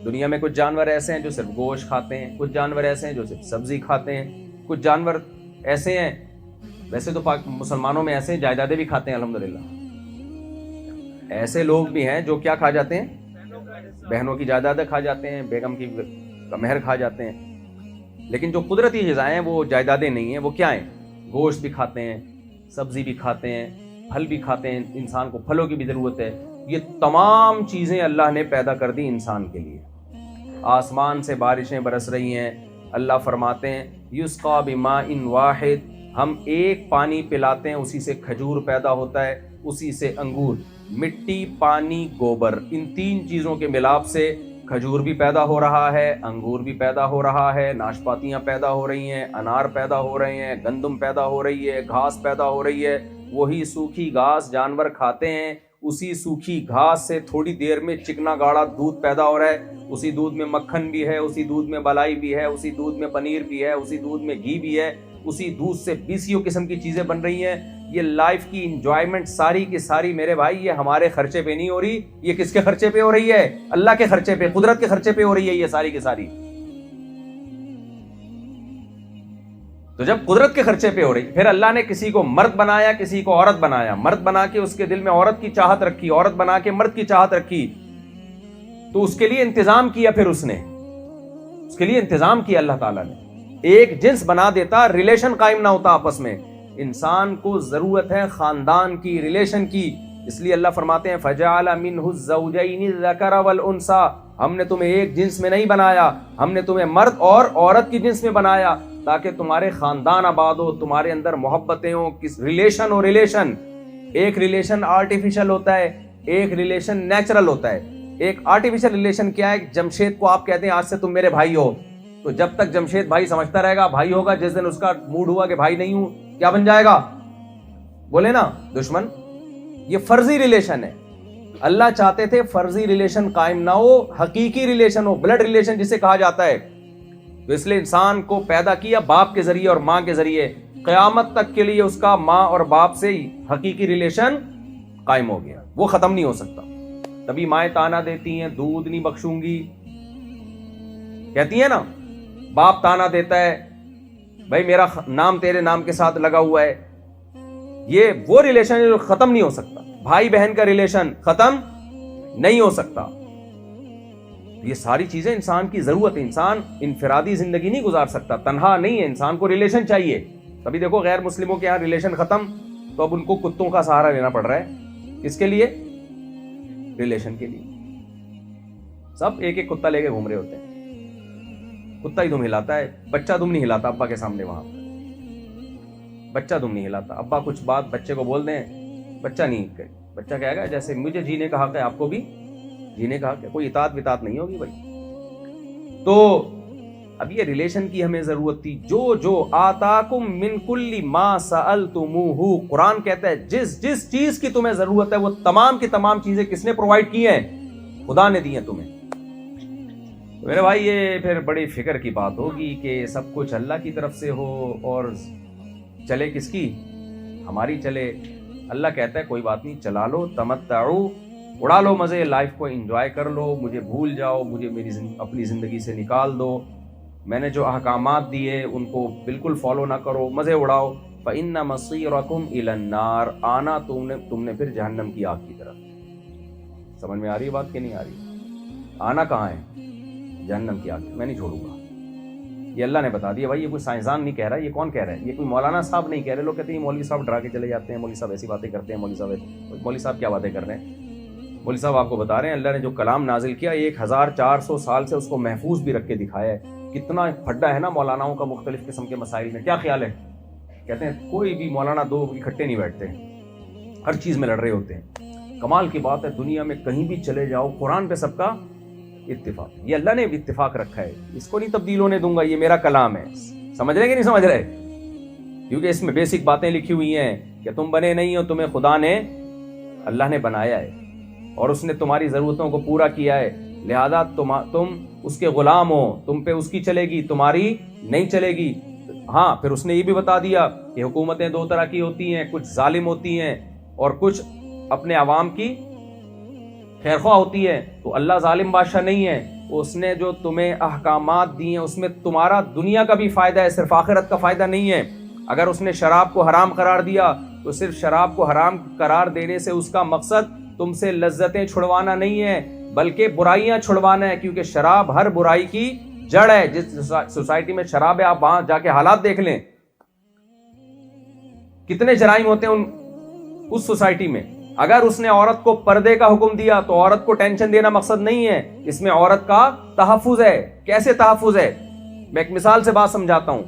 دنیا میں کچھ جانور ایسے ہیں جو صرف گوشت کھاتے ہیں, کچھ جانور ایسے ہیں جو صرف سبزی کھاتے ہیں, کچھ جانور ایسے ہیں, ویسے تو مسلمانوں میں ایسے ہیں جائیدادیں بھی کھاتے ہیں الحمدللہ. ایسے لوگ بھی ہیں جو کیا کھا جاتے ہیں؟ بہنوں کی جائیدادیں کھا جاتے ہیں, بیگم کی مہر کھا جاتے ہیں. لیکن جو قدرتی غذائیں ہیں وہ جائیدادیں نہیں ہیں, وہ کیا ہیں؟ گوشت بھی کھاتے ہیں, سبزی بھی کھاتے ہیں, پھل بھی کھاتے ہیں. انسان کو پھلوں کی بھی ضرورت ہے. یہ تمام چیزیں اللہ نے پیدا کر دی انسان کے لیے. آسمان سے بارشیں برس رہی ہیں. اللہ فرماتے ہیں یسقا بماء واحد, ہم ایک پانی پلاتے ہیں اسی سے کھجور پیدا ہوتا ہے, اسی سے انگور. مٹی, پانی, گوبر, ان تین چیزوں کے ملاپ سے کھجور بھی پیدا ہو رہا ہے, انگور بھی پیدا ہو رہا ہے, ناشپاتیاں پیدا ہو رہی ہیں, انار پیدا ہو رہے ہیں, گندم پیدا ہو رہی ہے, گھاس پیدا ہو رہی ہے. وہی سوکھی گھاس جانور کھاتے ہیں, اسی سوکھی گھاس سے تھوڑی دیر میں چکنا گاڑا دودھ پیدا ہو رہا ہے. اسی دودھ میں مکھن بھی ہے, اسی دودھ میں ملائی بھی ہے, اسی دودھ میں پنیر بھی ہے, اسی دودھ میں گھی بھی ہے, اسی دودھ سے بیسیوں قسم کی چیزیں بن رہی ہیں. یہ لائف کی انجوائمنٹ ساری کی ساری میرے بھائی یہ ہمارے خرچے پہ نہیں ہو رہی, یہ کس کے خرچے پہ ہو رہی ہے؟ اللہ کے خرچے پہ, قدرت کے خرچے پہ ہو رہی ہے یہ ساری کی ساری. تو جب قدرت کے خرچے پہ ہو رہی, پھر اللہ نے کسی کو مرد بنایا, کسی کو عورت بنایا. مرد بنا کے اس کے دل میں عورت کی چاہت رکھی, عورت بنا کے مرد کی چاہت رکھی, تو اس کے لیے انتظام کیا. پھر اس نے اس کے لیے انتظام کیا اللہ تعالیٰ نے. ایک جنس بنا دیتا, ریلیشن قائم نہ ہوتا آپس میں. انسان کو ضرورت ہے خاندان کی, ریلیشن کی. اس لیے اللہ فرماتے ہیں فَجَعَلَ مِنْهُ الزَّوْجَيْنِ الذَّكَرَ وَالْأُنثَى, ہم نے تمہیں ایک جنس میں نہیں بنایا, ہم نے تمہیں مرد اور عورت کی جنس میں بنایا تاکہ تمہارے خاندان آباد ہو, تمہارے اندر محبتیں ہوں, کس ریلیشن ہو. ریلیشن, ایک ریلیشن آرٹیفیشل ہوتا ہے, ایک ریلیشن نیچرل ہوتا ہے. ایک آرٹیفیشل ریلیشن کیا ہے؟ جمشید کو آپ کہتے ہیں آج سے تم میرے بھائی ہو, تو جب تک جمشید بھائی سمجھتا رہے گا بھائی ہوگا, جس دن اس کا موڈ ہوا کہ بھائی نہیں ہوں, کیا بن جائے گا؟ بولے نا دشمن. یہ فرضی ریلیشن ہے. اللہ چاہتے تھے فرضی ریلیشن قائم نہ ہو, حقیقی ریلیشن ہو, بلڈ ریلیشن جسے کہا جاتا ہے. تو اس لیے انسان کو پیدا کیا باپ کے ذریعے اور ماں کے ذریعے, قیامت تک کے لیے اس کا ماں اور باپ سے حقیقی ریلیشن قائم ہو گیا, وہ ختم نہیں ہو سکتا. تبھی مائیں تانا دیتی ہیں دودھ نہیں بخشوں گی, کہتی ہیں نا. باپ تانا دیتا ہے بھائی میرا نام تیرے نام کے ساتھ لگا ہوا ہے. یہ وہ ریلیشن ہے جو ختم نہیں ہو سکتا. بھائی بہن کا ریلیشن ختم نہیں ہو سکتا. یہ ساری چیزیں انسان کی ضرورت ہے. انسان انفرادی زندگی نہیں گزار سکتا, تنہا نہیں ہے, انسان کو ریلیشن چاہیے. تبھی دیکھو غیر مسلموں کے یہاں ریلیشن ختم, تو اب ان کو کتوں کا سہارا لینا پڑ رہا ہے. کس کے لیے؟ ریلیشن کے لیے. سب ایک ایک کتا لے کے گھوم رہے ہوتے ہیں. کتا ہی دم ہلاتا ہے, بچہ دم نہیں ہلاتا ابا کے سامنے. وہاں بچہ دم نہیں ہلاتا. ابا کچھ بات بچے کو بول دیں, بچہ نہیں کرے. بچہ کہے گا جیسے مجھے جینے کا حق ہے آپ کو بھی جینے کا حق ہے. کوئی اطاعت وطاعت نہیں ہوگی بھائی. تو اب یہ ریلیشن کی ہمیں ضرورت تھی. جو آتاکم من کل ما سألتموہ, قرآن کہتا ہے جس چیز کی تمہیں ضرورت ہے وہ تمام کی تمام چیزیں کس نے پرووائڈ کی ہیں؟ خدا نے دی ہیں تمہیں. میرے بھائی یہ پھر بڑی فکر کی بات ہوگی کہ سب کچھ اللہ کی طرف سے ہو اور چلے کس کی؟ ہماری چلے. اللہ کہتا ہے کوئی بات نہیں, چلا لو, تمتعو, اڑا لو مزے, لائف کو انجوائے کر لو, مجھے بھول جاؤ, مجھے میری اپنی زندگی سے نکال دو, میں نے جو احکامات دیے ان کو بالکل فالو نہ کرو, مزے اڑاؤ. فَإِنَّ مَصِيرَكُمْ إِلَى النَّارِ, آنا تم نے پھر جہنم کی آگ کی طرف. سمجھ میں آ رہی ہے بات کہ نہیں آ رہی؟ آنا کہاں ہے؟ جہنم کی آگ. میں نہیں چھوڑوں گا. یہ اللہ نے بتا دیا بھائی. یہ کوئی سائنسدان نہیں کہہ رہا, یہ کون کہہ رہا ہے؟ یہ کوئی مولانا صاحب نہیں کہہ رہے. لوگ کہتے ہیں مولوی صاحب ڈرا کے چلے جاتے ہیں, مولوی صاحب ایسی باتیں کرتے ہیں, مولوی صاحب کیا باتیں کر رہے ہیں؟ مولوی صاحب آپ کو بتا رہے ہیں اللہ نے جو کلام نازل کیا 1400 سال سے اس کو محفوظ بھی رکھ کے دکھایا ہے. کتنا پھڈا ہے نا مولاناؤں کا مختلف قسم کے مسائل میں. کیا خیال ہے؟ کہتے ہیں کوئی بھی مولانا دو اکٹھے نہیں بیٹھتے, ہر چیز میں لڑ رہے ہوتے ہیں. کمال کی بات ہے, دنیا میں کہیں بھی چلے جاؤ قرآن پہ سب کا اتفاق. یہ اللہ نے اتفاق رکھا ہے, اس کو نہیں تبدیل ہونے دوں گا, یہ میرا کلام ہے. سمجھ رہے کہ نہیں سمجھ رہے؟ کیونکہ اس میں بیسک باتیں لکھی ہوئی ہیں کہ تم بنے نہیں ہو, تمہیں خدا نے, اللہ نے بنایا ہے اور اس نے تمہاری ضرورتوں کو پورا کیا ہے, لہذا تم اس کے غلام ہو, تم پہ اس کی چلے گی, تمہاری نہیں چلے گی. ہاں پھر اس نے یہ بھی بتا دیا کہ حکومتیں دو طرح کی ہوتی ہیں, کچھ ظالم ہوتی ہیں اور کچھ اپنے عوام کی خیرخواہ ہوتی ہے. تو اللہ ظالم بادشاہ نہیں ہے, اس نے جو تمہیں احکامات دی ہیں اس میں تمہارا دنیا کا بھی فائدہ ہے, صرف آخرت کا فائدہ نہیں ہے. اگر اس نے شراب کو حرام قرار دیا تو صرف شراب کو حرام قرار دینے سے اس کا مقصد تم سے لذتیں چھڑوانا نہیں ہے بلکہ برائیاں چھڑوانا ہے, کیونکہ شراب ہر برائی کی جڑ ہے. جس سوسائٹی میں شراب ہے, آپ وہاں جا کے حالات دیکھ لیں, کتنے جرائم ہوتے ہیں اس سوسائٹی میں. اگر اس نے عورت کو پردے کا حکم دیا تو عورت کو ٹینشن دینا مقصد نہیں ہے, اس میں عورت کا تحفظ ہے. کیسے تحفظ ہے؟ میں ایک مثال سے بات سمجھاتا ہوں.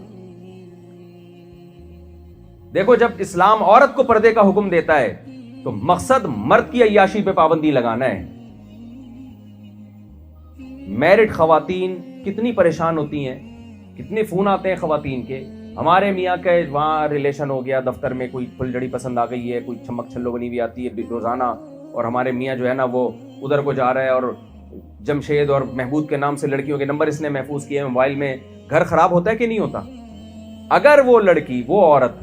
دیکھو, جب اسلام عورت کو پردے کا حکم دیتا ہے تو مقصد مرد کی عیاشی پہ پابندی لگانا ہے. میرڈ خواتین کتنی پریشان ہوتی ہیں, کتنے فون آتے ہیں خواتین کے, ہمارے میاں کا وہاں ریلیشن ہو گیا, دفتر میں کوئی پھلجڑی پسند آ گئی ہے, کوئی چھمک چھلو بنی ہوئی آتی ہے روزانہ, اور ہمارے میاں جو ہے نا وہ ادھر کو جا رہا ہے اور جمشید اور محبود کے نام سے لڑکیوں کے نمبر اس نے محفوظ کیے ہیں موبائل میں. گھر خراب ہوتا ہے کہ نہیں ہوتا؟ اگر وہ لڑکی, وہ عورت,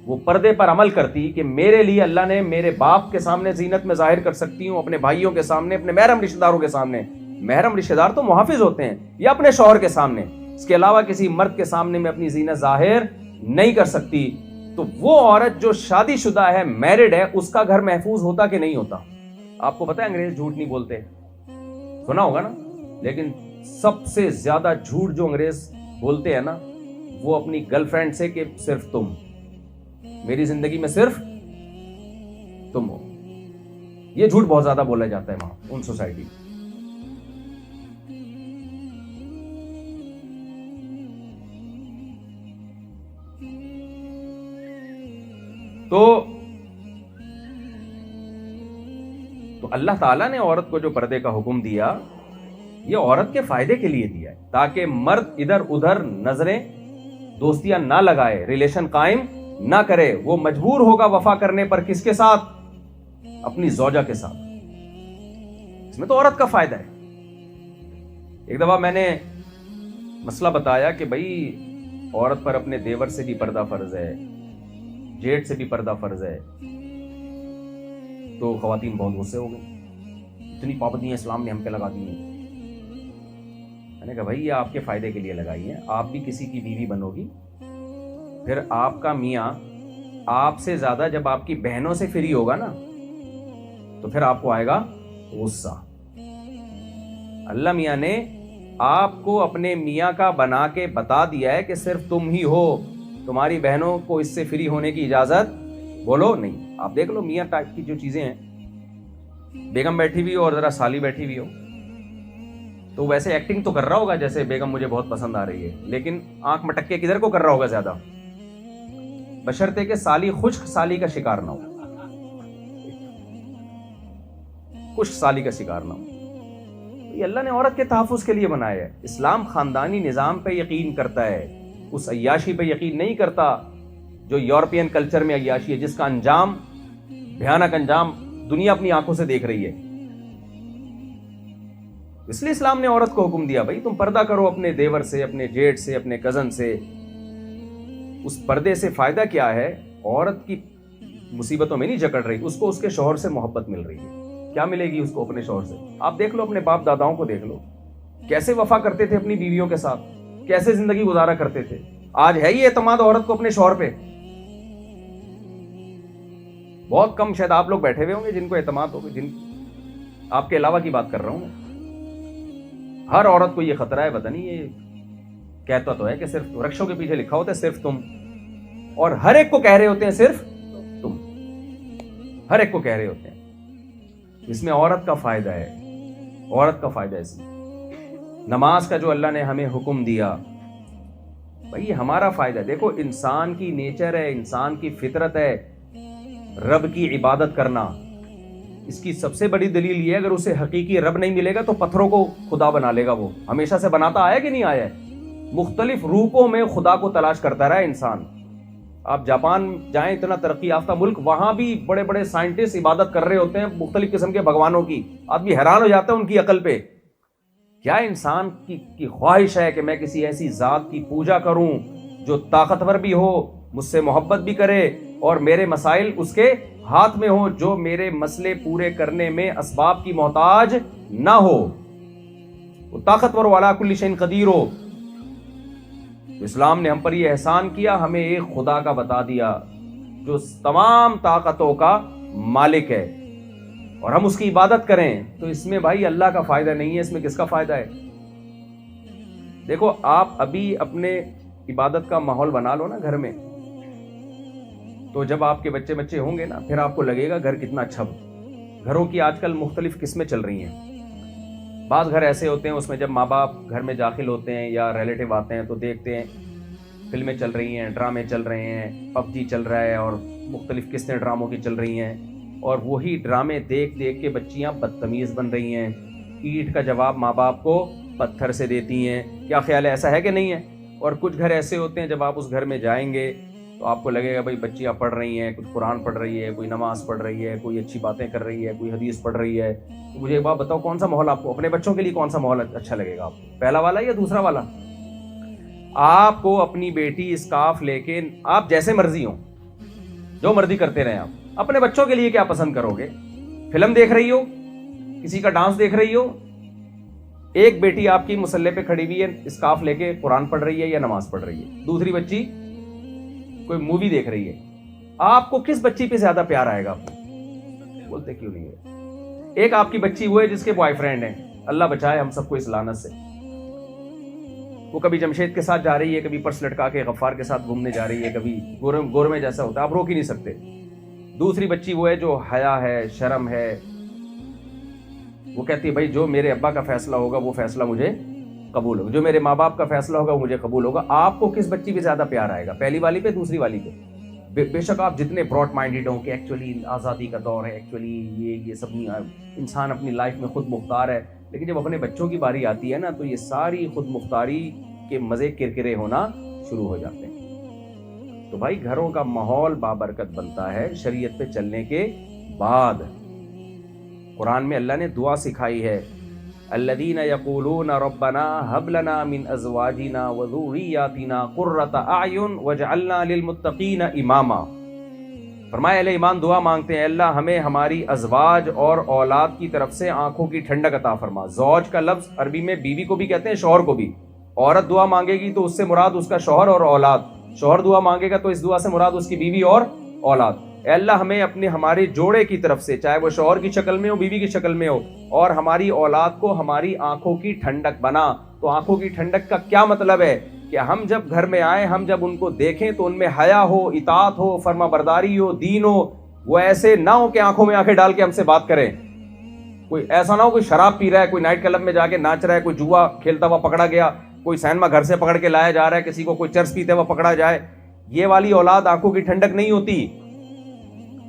وہ پردے پر عمل کرتی کہ میرے لیے اللہ نے میرے باپ کے سامنے زینت میں ظاہر کر سکتی ہوں, اپنے بھائیوں کے سامنے, اپنے محرم رشتہ داروں کے سامنے, محرم رشتہ دار تو محافظ ہوتے ہیں, یا اپنے شوہر کے سامنے, اس کے علاوہ کسی مرد کے سامنے میں اپنی زینت ظاہر نہیں کر سکتی, تو وہ عورت جو شادی شدہ ہے, میرڈ ہے, اس کا گھر محفوظ ہوتا کہ نہیں ہوتا؟ آپ کو پتہ ہے انگریز جھوٹ نہیں بولتے, سنا ہوگا نا, لیکن سب سے زیادہ جھوٹ جو انگریز بولتے ہیں نا وہ اپنی گرل فرینڈ سے کہ صرف تم, میری زندگی میں صرف تم ہو. یہ جھوٹ بہت زیادہ بولا جاتا ہے وہاں ان سوسائٹی میں. تو اللہ تعالیٰ نے عورت کو جو پردے کا حکم دیا یہ عورت کے فائدے کے لیے دیا ہے, تاکہ مرد ادھر ادھر نظریں دوستیاں نہ لگائے, ریلیشن قائم نہ کرے. وہ مجبور ہوگا وفا کرنے پر, کس کے ساتھ؟ اپنی زوجہ کے ساتھ. اس میں تو عورت کا فائدہ ہے. ایک دفعہ میں نے مسئلہ بتایا کہ بھائی عورت پر اپنے دیور سے بھی پردہ فرض ہے, جیٹ سے بھی پردہ فرض ہے. تو خواتین بہت غصے ہو گئی, اتنی پابندیاں اسلام نے ہم پہ لگا دی ہیں. میں نے کہا بھائی یہ آپ کے فائدے کے لیے لگائی ہیں, آپ بھی کسی کی بیوی بنو گی, پھر آپ کا میاں آپ سے زیادہ جب آپ کی بہنوں سے فری ہوگا نا تو پھر آپ کو آئے گا غصہ. اللہ میاں نے آپ کو اپنے میاں کا بنا کے بتا دیا ہے کہ صرف تم ہی ہو, تمہاری بہنوں کو اس سے فری ہونے کی اجازت بولو نہیں. آپ دیکھ لو میاں ٹائپ کی جو چیزیں ہیں, بیگم بیٹھی ہوئی اور ذرا سالی بیٹھی ہوئی ہو تو ویسے ایکٹنگ تو کر رہا ہوگا جیسے بیگم مجھے بہت پسند آ رہی ہے, لیکن آنکھ مٹک کے کدھر کو کر رہا ہوگا زیادہ, بشرطے کہ سالی خشک سالی کا شکار نہ ہو, خشک سالی کا شکار نہ ہو. یہ اللہ نے عورت کے تحفظ کے لیے بنایا ہے. اسلام خاندانی نظام پہ یقین کرتا ہے, اس عیاشی پہ یقین نہیں کرتا جو یورپین کلچر میں عیاشی ہے, جس کا انجام, بھیانک انجام دنیا اپنی آنکھوں سے دیکھ رہی ہے. اس لیے اسلام نے عورت کو حکم دیا بھائی تم پردہ کرو اپنے دیور سے, اپنے جیٹ سے, اپنے کزن سے. اس پردے سے فائدہ کیا ہے؟ عورت کی مصیبتوں میں نہیں جکڑ رہی, اس کو اس کے شوہر سے محبت مل رہی ہے. کیا ملے گی اس کو اپنے شوہر سے؟ آپ دیکھ لو اپنے باپ داداؤں کو دیکھ لو, کیسے وفا کرتے تھے اپنی بیویوں کے ساتھ, کیسے زندگی گزارا کرتے تھے. آج ہے ہی اعتماد عورت کو اپنے شوہر پہ؟ بہت کم شاید آپ لوگ بیٹھے ہوئے ہوں گے جن کو اعتماد ہوگا, جن آپ کے علاوہ کی بات کر رہا ہوں میں. ہر عورت کو یہ خطرہ ہے, پتہ نہیں یہ کہتا تو ہے کہ صرف رکشوں کے پیچھے لکھا ہوتا ہے صرف تم, اور ہر ایک کو کہہ رہے ہوتے ہیں صرف تم, ہر ایک کو کہہ رہے ہوتے ہیں. اس میں عورت کا فائدہ ہے, عورت کا فائدہ ہے. اس میں نماز کا جو اللہ نے ہمیں حکم دیا بھائی یہ ہمارا فائدہ ہے. دیکھو انسان کی نیچر ہے, انسان کی فطرت ہے رب کی عبادت کرنا, اس کی سب سے بڑی دلیل یہ ہے اگر اسے حقیقی رب نہیں ملے گا تو پتھروں کو خدا بنا لے گا. وہ ہمیشہ سے بناتا آیا کہ نہیں آیا ہے؟ مختلف روپوں میں خدا کو تلاش کرتا رہا انسان. آپ جاپان جائیں, اتنا ترقی یافتہ ملک, وہاں بھی بڑے بڑے سائنٹسٹ عبادت کر رہے ہوتے ہیں مختلف قسم کے بھگوانوں کی. آدمی حیران ہو جاتا ہے ان کی عقل پہ. کیا انسان کی خواہش ہے کہ میں کسی ایسی ذات کی پوجا کروں جو طاقتور بھی ہو, مجھ سے محبت بھی کرے اور میرے مسائل اس کے ہاتھ میں ہو, جو میرے مسئلے پورے کرنے میں اسباب کی محتاج نہ ہو, وہ طاقتور والا کل شیء قدیر ہو. اسلام نے ہم پر یہ احسان کیا, ہمیں ایک خدا کا بتا دیا جو تمام طاقتوں کا مالک ہے, اور ہم اس کی عبادت کریں. تو اس میں بھائی اللہ کا فائدہ نہیں ہے, اس میں کس کا فائدہ ہے؟ دیکھو آپ ابھی اپنے عبادت کا ماحول بنا لو نا گھر میں, تو جب آپ کے بچے ہوں گے نا پھر آپ کو لگے گا گھر کتنا اچھا. گھروں کی آج کل مختلف قسمیں چل رہی ہیں. بعض گھر ایسے ہوتے ہیں اس میں جب ماں باپ گھر میں داخل ہوتے ہیں یا ریلیٹیو آتے ہیں تو دیکھتے ہیں فلمیں چل رہی ہیں, ڈرامے چل رہے ہیں, پب جی چل رہا ہے اور مختلف قسطیں ڈراموں کی چل رہی ہیں, اور وہی ڈرامے دیکھ دیکھ کے بچیاں بدتمیز بن رہی ہیں. اینٹ کا جواب ماں باپ کو پتھر سے دیتی ہیں. کیا خیال ہے, ایسا ہے کہ نہیں ہے؟ اور کچھ گھر ایسے ہوتے ہیں جب آپ اس گھر میں جائیں گے تو آپ کو لگے گا بھائی بچیاں پڑھ رہی ہیں, کچھ قرآن پڑھ رہی ہے, کوئی نماز پڑھ رہی ہے, کوئی اچھی باتیں کر رہی ہے, کوئی حدیث پڑھ رہی ہے. تو مجھے ایک بات بتاؤ, کون سا ماحول آپ کو, اپنے بچوں کے لیے کون سا ماحول اچھا لگے گا آپ کو, پہلا والا یا دوسرا والا؟ آپ کو اپنی بیٹی اسکارف لے کے آپ جیسے مرضی ہوں, جو مرضی کرتے رہیں, آپ اپنے بچوں کے لیے کیا پسند کرو گے؟ فلم دیکھ رہی ہو, کسی کا ڈانس دیکھ رہی ہو, ایک بیٹی آپ کی مصلی پہ کھڑی ہوئی ہے اسکارف لے کے قرآن پڑھ رہی ہے یا نماز پڑھ رہی ہے, دوسری بچی کوئی مووی دیکھ رہی ہے, آپ کو کس بچی پہ زیادہ پیار آئے گا؟ بولتے کیوں نہیں ہے؟ ایک آپ کی بچی وہ ہے جس کے بوائے فرینڈ ہیں, اللہ بچائے ہم سب کو اس لعنت سے, وہ کبھی جمشید کے ساتھ جا رہی ہے, کبھی پرس لٹکا کے غفار کے ساتھ گھومنے جا رہی ہے, کبھی گور میں جیسا ہوتا ہے, آپ روک ہی نہیں سکتے. دوسری بچی وہ ہے جو حیا ہے, شرم ہے, وہ کہتی ہے بھائی جو میرے ابا کا فیصلہ ہوگا وہ فیصلہ مجھے قبول ہوگا, جو میرے ماں باپ کا فیصلہ ہوگا وہ مجھے قبول ہوگا. آپ کو کس بچی پہ زیادہ پیار آئے گا, پہلی والی پہ, دوسری والی پہ؟ بے شک آپ جتنے براڈ مائنڈیڈ ہوں کہ ایکچولی آزادی کا دور ہے, ایکچولی یہ سب انسان اپنی لائف میں خود مختار ہے, لیکن جب اپنے بچوں کی باری آتی ہے نا تو یہ ساری خود مختاری کے مزے کرکرے ہونا شروع ہو جاتے ہیں. تو بھائی گھروں کا ماحول بابرکت بنتا ہے شریعت پہ چلنے کے بعد. قرآن میں اللہ نے دعا سکھائی ہے, الذین یقولون ربنا هب لنا من ازواجنا وذریاتنا قرۃ اعین واجعلنا للمتقین اماما. فرمایا اہل ایمان دعا مانگتے ہیں, اللہ ہمیں ہماری ازواج اور اولاد کی طرف سے آنکھوں کی ٹھنڈک عطا فرما. زوج کا لفظ عربی میں بیوی کو بھی کہتے ہیں, شوہر کو بھی. عورت دعا مانگے گی تو اس سے مراد اس کا شوہر اور اولاد, شوہر دعا مانگے گا تو اس دعا سے مراد اس کی بیوی اور اولاد. اے اللہ ہمیں اپنے ہمارے جوڑے کی طرف سے, چاہے وہ شوہر کی شکل میں ہو, بیوی کی شکل میں ہو, اور ہماری اولاد کو ہماری آنکھوں کی ٹھنڈک بنا. تو آنکھوں کی ٹھنڈک کا کیا مطلب ہے؟ کہ ہم جب گھر میں آئیں, ہم جب ان کو دیکھیں تو ان میں حیا ہو, اطاعت ہو, فرما برداری ہو, دین ہو. وہ ایسے نہ ہو کہ آنکھوں میں آنکھیں ڈال کے ہم سے بات کریں. کوئی ایسا نہ ہو کوئی شراب پی رہا ہے, کوئی نائٹ کلب میں جا کے ناچ رہا ہے, کوئی جوا کھیلتا ہوا پکڑا گیا, کوئی سینما گھر سے پکڑ کے لایا جا رہا ہے, کسی کو کوئی چرس پیتے ہوا پکڑا جائے. یہ والی اولاد آنکھوں کی ٹھنڈک نہیں ہوتی.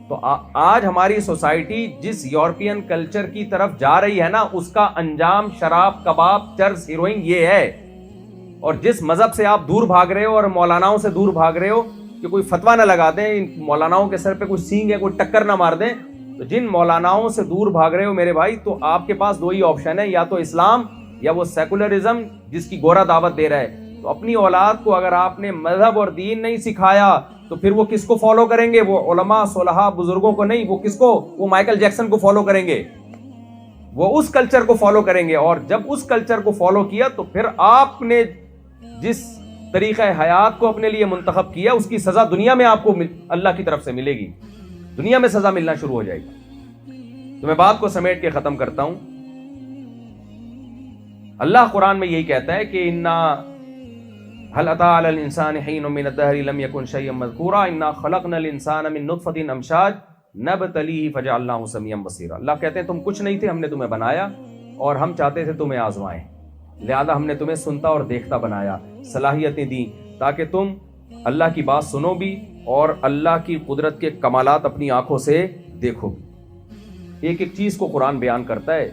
تو آج ہماری سوسائٹی جس یورپین کلچر کی طرف جا رہی ہے نا, اس کا انجام شراب, کباب, چرس, ہیروئن یہ ہے. اور جس مذہب سے آپ دور بھاگ رہے ہو اور مولاناؤں سے دور بھاگ رہے ہو کہ کوئی فتویٰ نہ لگا دیں, ان مولاناؤں کے سر پہ کوئی سینگ ہے, کوئی ٹکر نہ مار دیں, تو جن مولاناؤں سے دور بھاگ رہے ہو میرے بھائی, تو آپ کے پاس دو ہی آپشن ہے, یا تو اسلام یا وہ سیکولرزم جس کی گورا دعوت دے رہا ہے. تو اپنی اولاد کو اگر آپ نے مذہب اور دین نہیں سکھایا تو پھر وہ کس کو فالو کریں گے؟ وہ علماء, صلحاء, بزرگوں کو نہیں, وہ کس کو؟ وہ مائیکل جیکسن کو فالو کریں گے, وہ اس کلچر کو فالو کریں گے. اور جب اس کلچر کو فالو کیا تو پھر آپ نے جس طریقہ حیات کو اپنے لیے منتخب کیا اس کی سزا دنیا میں آپ کو اللہ کی طرف سے ملے گی, دنیا میں سزا ملنا شروع ہو جائے گی. تو میں بات کو سمیٹ کے ختم کرتا ہوں. اللہ قرآن میں یہی کہتا ہے کہ انا هل اتى على الانسان حين من الدهر لم يكن شيئا مذكورا انا خلقنا الانسان من نطفة امشاج نبتليه فجعلناه سميعا بصيرا. اللہ کہتے ہیں تم کچھ نہیں تھے, ہم نے تمہیں بنایا اور ہم چاہتے تھے تمہیں آزمائیں, لہذا ہم نے تمہیں سنتا اور دیکھتا بنایا, صلاحیتیں دیں تاکہ تم اللہ کی بات سنو بھی اور اللہ کی قدرت کے کمالات اپنی آنکھوں سے دیکھو. ایک ایک چیز کو قرآن بیان کرتا ہے.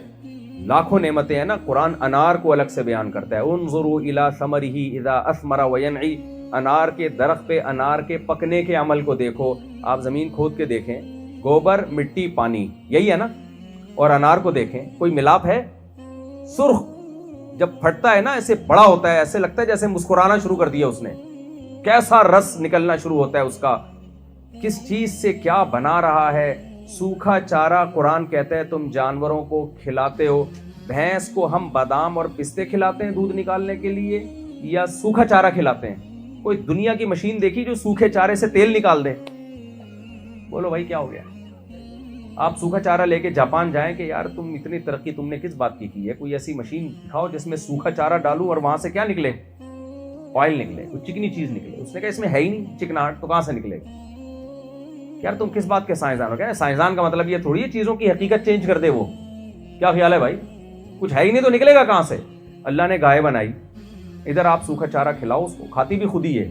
لاکھوں نعمتیں ہیں نا, قرآن انار کو الگ سے بیان کرتا ہے. انظروا الی ثمرہ اذا اثمر وینعی, انار کے درخت پہ انار کے پکنے کے عمل کو دیکھو. آپ زمین کھود کے دیکھیں, گوبر مٹی پانی یہی ہے نا, اور انار کو دیکھیں, کوئی ملاپ ہے؟ سرخ جب پھٹتا ہے نا ایسے بڑا ہوتا ہے, ایسے لگتا ہے جیسے مسکرانا شروع کر دیا اس نے, کیسا رس نکلنا شروع ہوتا ہے اس کا. کس چیز سے کیا بنا رہا ہے. سوکھا چارہ قرآن کہتا ہے تم جانوروں کو کھلاتے ہو. بھینس کو ہم بادام اور پستے کھلاتے ہیں دودھ نکالنے کے لیے, یا سوکھا چارہ کھلاتے ہیں؟ کوئی دنیا کی مشین دیکھی جو سوکھے چارے سے تیل نکال دے؟ بولو بھائی کیا ہو گیا. آپ سوکھا چارہ لے کے جاپان جائیں کہ یار تم اتنی ترقی تم نے کس بات کی ہے, کوئی ایسی مشین دکھاؤ جس میں سوکھا چارہ ڈالوں اور وہاں سے کیا نکلے, آئل نکلے, کوئی چکنی چیز نکلے. اس نے کہا اس میں ہے ہی نہیں چکناہٹ, تو کہاں سے نکلے؟ یار تم کس بات کے سائنسدان ہو؟ کیا سائنسدان کا مطلب یہ تھوڑی ہے چیزوں کی حقیقت چینج کر دے. وہ کیا خیال ہے بھائی, کچھ ہے ہی نہیں تو نکلے گا کہاں سے؟ اللہ نے گائے بنائی, ادھر آپ سوکھا چارہ کھلاؤ اس کو, کھاتی بھی خود ہی ہے.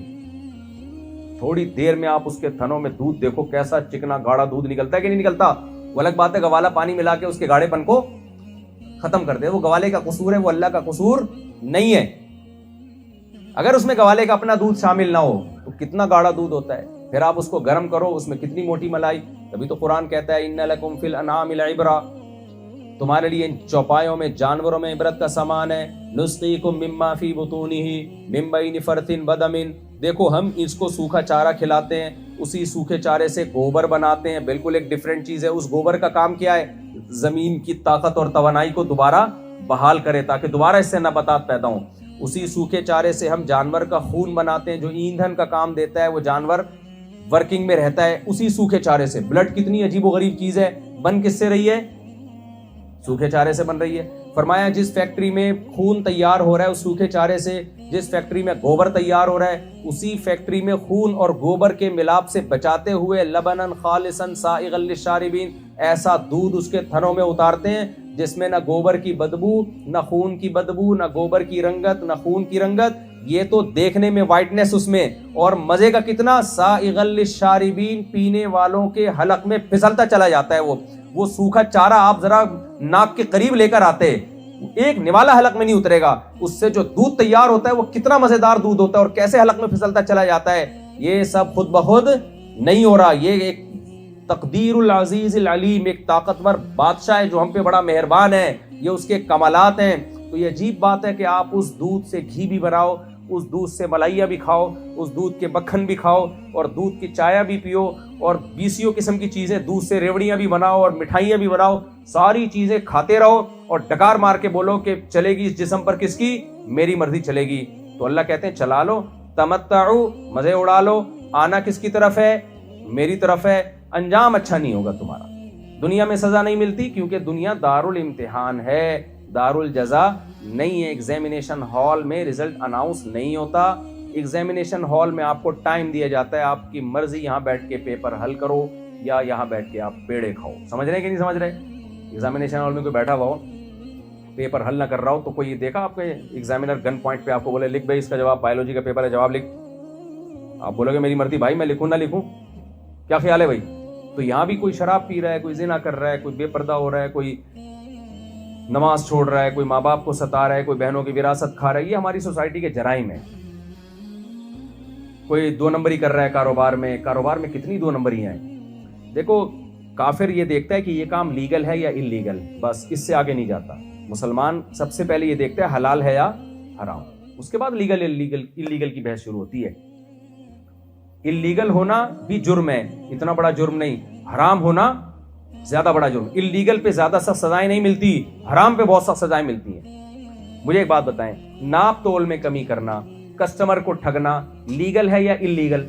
تھوڑی دیر میں آپ اس کے تھنوں میں دودھ دیکھو کیسا چکنا گاڑا دودھ نکلتا ہے کہ نہیں نکلتا. وہ الگ بات ہے گوالا پانی ملا کے اس کے گاڑے پن کو ختم کر دے, وہ گوالے کا قصور ہے, وہ اللہ کا قصور نہیں ہے. اگر اس میں گوالے کا اپنا دودھ شامل نہ ہو تو کتنا گاڑا دودھ ہوتا ہے. پھر آپ اس کو گرم کرو, اس میں کتنی موٹی ملائی. تبھی تو قرآن کہتا ہے ان لکم فی الانعام لعبرہ, تمہارے لیے ان چوپایوں میں جانوروں میں عبرت کا سامان ہے. نسقیکم مما فی بطونہ من بین فرث ودم, دیکھو ہم اس کو سوکھا چارہ کھلاتے ہیں, اسی سوکھے چارے سے گوبر بناتے ہیں. بالکل ایک ڈیفرنٹ چیز ہے. اس گوبر کا کام کیا ہے؟ زمین کی طاقت اور توانائی کو دوبارہ بحال کرے تاکہ دوبارہ اس سے نباتات پیدا ہوں. اسی سوکھے چارے سے ہم جانور کا خون بناتے ہیں جو ایندھن کا کام دیتا ہے. وہ جانور ورکنگ میں رہتا ہے اسی سوکھے چارے سے. بلڈ کتنی عجیب و غریب چیز ہے, بن کس سے رہی ہے؟ سوکھے چارے سے بن رہی ہے. فرمایا جس فیکٹری میں خون تیار ہو رہا ہے اس سوکھے چارے سے, جس فیکٹری میں گوبر تیار ہو رہا ہے اسی فیکٹری میں خون اور گوبر کے ملاپ سے بچاتے ہوئے لبنا خالصا سائغا للشاربین, ایسا دودھ اس کے تھنوں میں اتارتے ہیں جس میں نہ گوبر کی بدبو, نہ خون کی بدبو, نہ گوبر کی رنگت, نہ خون کی رنگت. یہ تو دیکھنے میں وائٹنس اس میں, اور مزے کا کتنا, سائغا للشاربین, پینے والوں کے حلق میں پھسلتا چلا جاتا ہے. وہ سوکھا چارہ آپ ذرا ناک کے قریب لے کر آتے, ایک نوالا حلق میں نہیں اترے گا. اس سے جو دودھ تیار ہوتا ہے وہ کتنا مزیدار دودھ ہوتا ہے اور کیسے حلق میں پھسلتا چلا جاتا ہے. یہ سب خود بخود نہیں ہو رہا, یہ ایک تقدیر العزیز العلیم, ایک طاقتور بادشاہ ہے جو ہم پہ بڑا مہربان ہے. یہ اس کے کمالات ہیں. تو یہ عجیب بات ہے کہ آپ اس دودھ سے گھی بھی بناؤ, اس دودھ سے ملائیاں بھی کھاؤ, اس دودھ کے مکھن بھی کھاؤ, اور دودھ کی چائے بھی پیو, اور بیسیوں قسم کی چیزیں, دودھ سے ریوڑیاں بھی بناؤ اور مٹھائیاں بھی بناؤ. ساری چیزیں کھاتے رہو اور ڈکار مار کے بولو کہ چلے گی اس جسم پر کس کی؟ میری مرضی چلے گی. تو اللہ کہتے ہیں چلا لو, تمتعو, مزے اڑا لو. آنا کس کی طرف ہے؟ میری طرف ہے. انجام اچھا نہیں ہوگا تمہارا. دنیا میں سزا نہیں ملتی کیونکہ دنیا دار الامتحان ہے, دار الجزا نہیں ہے. ایگزامینیشن ہال میں رزلٹ اناؤنس نہیں ہوتا. ایگزامینیشن ہال میں آپ کو ٹائم دیا جاتا ہے, آپ کی مرضی یہاں بیٹھ کے پیپر حل کرو یا یہاں بیٹھ کے آپ پیڑے کھاؤ. سمجھ رہے ہیں کہ نہیں سمجھ رہے؟ ایگزامینیشن ہال میں کوئی بیٹھا ہوا ہو, پیپر حل نہ کر رہا ہو, تو کوئی دیکھا آپ کے ایگزامینر گن پوائنٹ پہ آپ کو بولے لکھ بھائی اس کا جواب, بایولوجی کا پیپر ہے جواب لکھ, آپ بولو گے میری مرضی بھائی میں لکھوں نہ لکھوں؟ کیا خیال ہے بھائی؟ تو یہاں بھی کوئی شراب پی رہا ہے, کوئی زنا کر رہا ہے, کوئی بے پردہ ہو رہا ہے, کوئی نماز چھوڑ رہا ہے, کوئی ماں باپ کو ستا رہا ہے, کوئی بہنوں کی وراثت کھا رہا ہے. یہ ہماری سوسائٹی کے جرائم ہیں. کوئی 2 نمبری کر رہا ہے کاروبار میں کتنی 2 نمبریاں ہیں. دیکھو کافر یہ دیکھتا ہے کہ یہ کام لیگل ہے یا انلیگل, بس اس سے آگے نہیں جاتا. مسلمان سب سے پہلے یہ دیکھتا ہے حلال ہے یا حرام, اس کے بعد لیگل انلیگل کی بحث شروع ہوتی ہے. انلیگل ہونا بھی جرم ہے, اتنا بڑا جرم نہیں. حرام ہونا زیادہ بڑا جرم. انلیگل پہ زیادہ سخت سزائیں نہیں ملتی, حرام پہ بہت سخت سزائیں ملتی ہیں. مجھے ایک بات بتائیں, ناپ تول میں کمی کرنا, کسٹمر کو ٹھگنا لیگل ہے یا انلیگل؟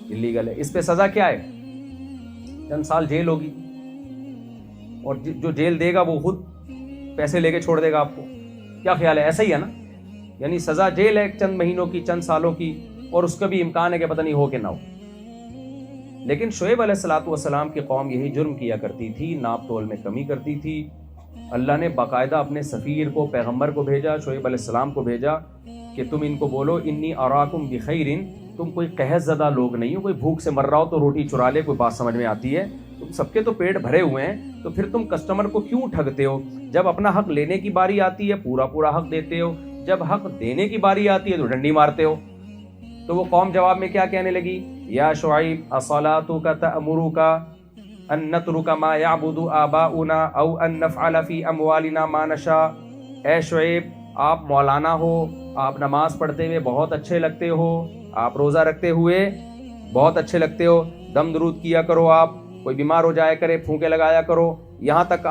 انلیگل ہے. اس پہ سزا کیا ہے؟ چند سال جیل ہوگی, اور جو جیل دے گا وہ خود پیسے لے کے چھوڑ دے گا آپ کو. کیا خیال ہے؟ ایسا ہی ہے نا, یعنی سزا جیل ہے چند مہینوں کی, چند سالوں کی, اور اس کا بھی امکان ہے کہ پتہ نہیں ہو کہ نہ ہو. لیکن شعیب علیہ الصلوۃ والسلام کی قوم یہی جرم کیا کرتی تھی, ناپ تول میں کمی کرتی تھی. اللہ نے باقاعدہ اپنے سفیر کو, پیغمبر کو بھیجا, شعیب علیہ السلام کو بھیجا کہ تم ان کو بولو انی اراکم بخیر, تم کوئی قحط زدہ لوگ نہیں ہو. کوئی بھوک سے مر رہا ہو تو روٹی چرا لے, کوئی بات سمجھ میں آتی ہے. تم سب کے تو پیٹ بھرے ہوئے ہیں, تو پھر تم کسٹمر کو کیوں ٹھگتے ہو؟ جب اپنا حق لینے کی باری آتی ہے پورا پورا حق دیتے ہو, جب حق دینے کی باری آتی ہے تو ڈنڈی مارتے ہو. تو وہ قوم جواب میں کیا کہنے لگی؟ یا شعیب اصلاتک تأمرک ان نترک ما یعبد آباؤنا او ان نفعل فی اموالنا ما نشاء. اے شعیب, آپ مولانا ہو, آپ نماز پڑھتے ہوئے بہت اچھے لگتے ہو, آپ روزہ رکھتے ہوئے بہت اچھے لگتے ہو, دم درود کیا کرو, آپ کوئی بیمار ہو جائے کرے پھونکے لگایا کرو, یہاں تک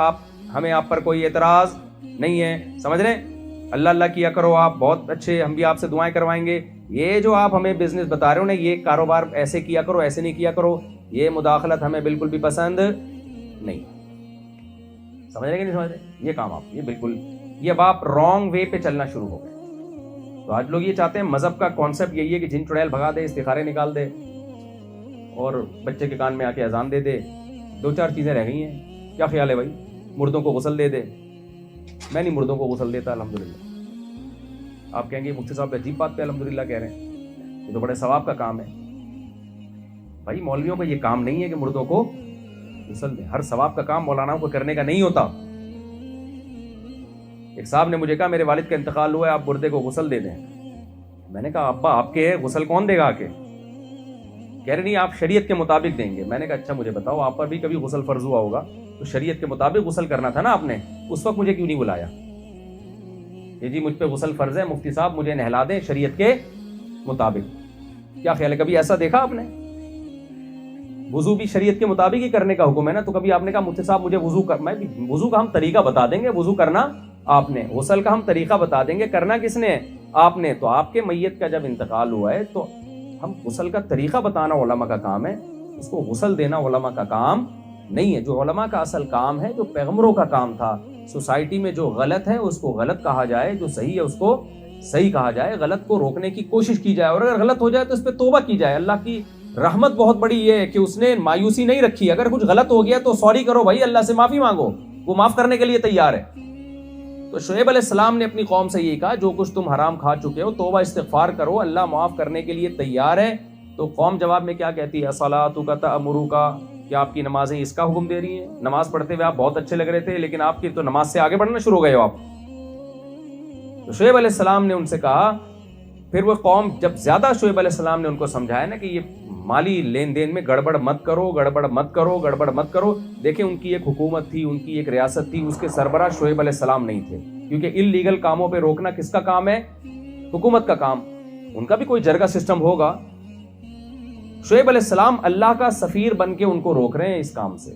ہمیں آپ پر کوئی اعتراض نہیں ہے, سمجھ رہے ہیں؟ اللہ اللہ کیا کرو, آپ بہت اچھے, ہم بھی آپ سے دعائیں کروائیں گے. یہ جو آپ ہمیں بزنس بتا رہے ہو نا, یہ کاروبار ایسے کیا کرو ایسے نہیں کیا کرو, یہ مداخلت ہمیں بالکل بھی پسند نہیں. سمجھ رہے کہ نہیں سمجھ رہے؟ یہ کام آپ, یہ بالکل, یہ اب آپ رانگ وے پہ چلنا شروع ہو گئے. تو آج لوگ یہ چاہتے ہیں, مذہب کا کانسیپٹ یہی ہے کہ جن چڑیل بھگا دے, استخارے نکال دے اور بچے کے کان میں آ کے اذان دے دے. دو چار چیزیں رہ گئی ہیں. کیا خیال ہے بھائی؟ مردوں کو غسل دے دے. میں نہیں مردوں کو غسل دیتا الحمدللہ. آپ کہیں گے مفتی صاحب عجیب بات پہ الحمدللہ کہہ رہے ہیں, یہ تو بڑے ثواب کا کام ہے. بھائی مولویوں کا یہ کام نہیں ہے کہ مردوں کو غسل دیں. ہر ثواب کا کام مولانا کو کرنے کا نہیں ہوتا. ایک صاحب نے مجھے کہا میرے والد کا انتقال ہوا ہے, آپ مردے کو غسل دے دیں. میں نے کہا ابا آپ کے غسل کون دے گا آ کے؟ کہہ رہے نہیں آپ شریعت کے مطابق دیں گے. میں نے کہا اچھا مجھے بتاؤ, آپ پر بھی کبھی غسل فرض ہوا ہوگا تو شریعت کے مطابق غسل کرنا تھا نا آپ نے, اس وقت مجھے کیوں نہیں بلایا؟ یہ جی مجھ پہ غسل فرض ہے, مفتی صاحب مجھے نہلا دیں شریعت کے مطابق. کیا خیال ہے, کبھی ایسا دیکھا آپ نے؟ وضو بھی شریعت کے مطابق ہی کرنے کا حکم ہے نا, تو کبھی آپ نے کہا مفتی صاحب مجھے وضو کا ہم طریقہ بتا دیں گے, وضو کرنا آپ نے, غسل کا ہم طریقہ بتا دیں گے, کرنا کس نے؟ آپ نے. تو آپ کے میت کا جب انتقال ہوا ہے تو ہم غسل کا طریقہ بتانا علماء کا کام ہے, اس کو غسل دینا علماء کا کام نہیں ہے. جو علماء کا اصل کام ہے, جو پیغمبروں کا کام تھا, سوسائٹی میں جو غلط ہے اس کو غلط کہا جائے, جو صحیح ہے اس کو صحیح کہا جائے, غلط کو روکنے کی کوشش کی جائے, اور اگر غلط ہو جائے تو اس پہ توبہ کی جائے. اللہ کی رحمت بہت بڑی یہ ہے کہ اس نے مایوسی نہیں رکھی. اگر کچھ غلط ہو گیا تو سوری کرو بھائی, اللہ سے معافی مانگو, وہ معاف کرنے کے لیے تیار ہے. تو شعیب علیہ السلام نے اپنی قوم سے یہی کہا, جو کچھ تم حرام کھا چکے ہو توبہ استغفار کرو, اللہ معاف کرنے کے لیے تیار ہے. تو قوم جواب میں کیا کہتی ہے؟ اصلاتک تأمرک, کیا آپ کی نمازیں اس کا حکم دے رہی ہیں؟ نماز پڑھتے ہوئے آپ بہت اچھے لگ رہے تھے, لیکن آپ کی تو نماز سے آگے بڑھنا شروع ہو گئے ہو آپ. تو شعیب علیہ السلام نے ان سے کہا, پھر وہ قوم جب زیادہ شعیب علیہ السلام نے ان کو سمجھایا نا کہ یہ مالی لین دین میں گڑبڑ مت کرو, گڑبڑ مت کرو, گڑبڑ مت کرو. دیکھیں ان کی ایک حکومت تھی, ان کی ایک ریاست تھی, اس کے سربراہ شعیب علیہ السلام نہیں تھے, کیونکہ انلیگل کاموں پہ روکنا کس کا کام ہے؟ حکومت کا کام. ان کا بھی کوئی جرگہ سسٹم ہوگا. شعیب علیہ السلام اللہ کا سفیر بن کے ان کو روک رہے ہیں اس کام سے.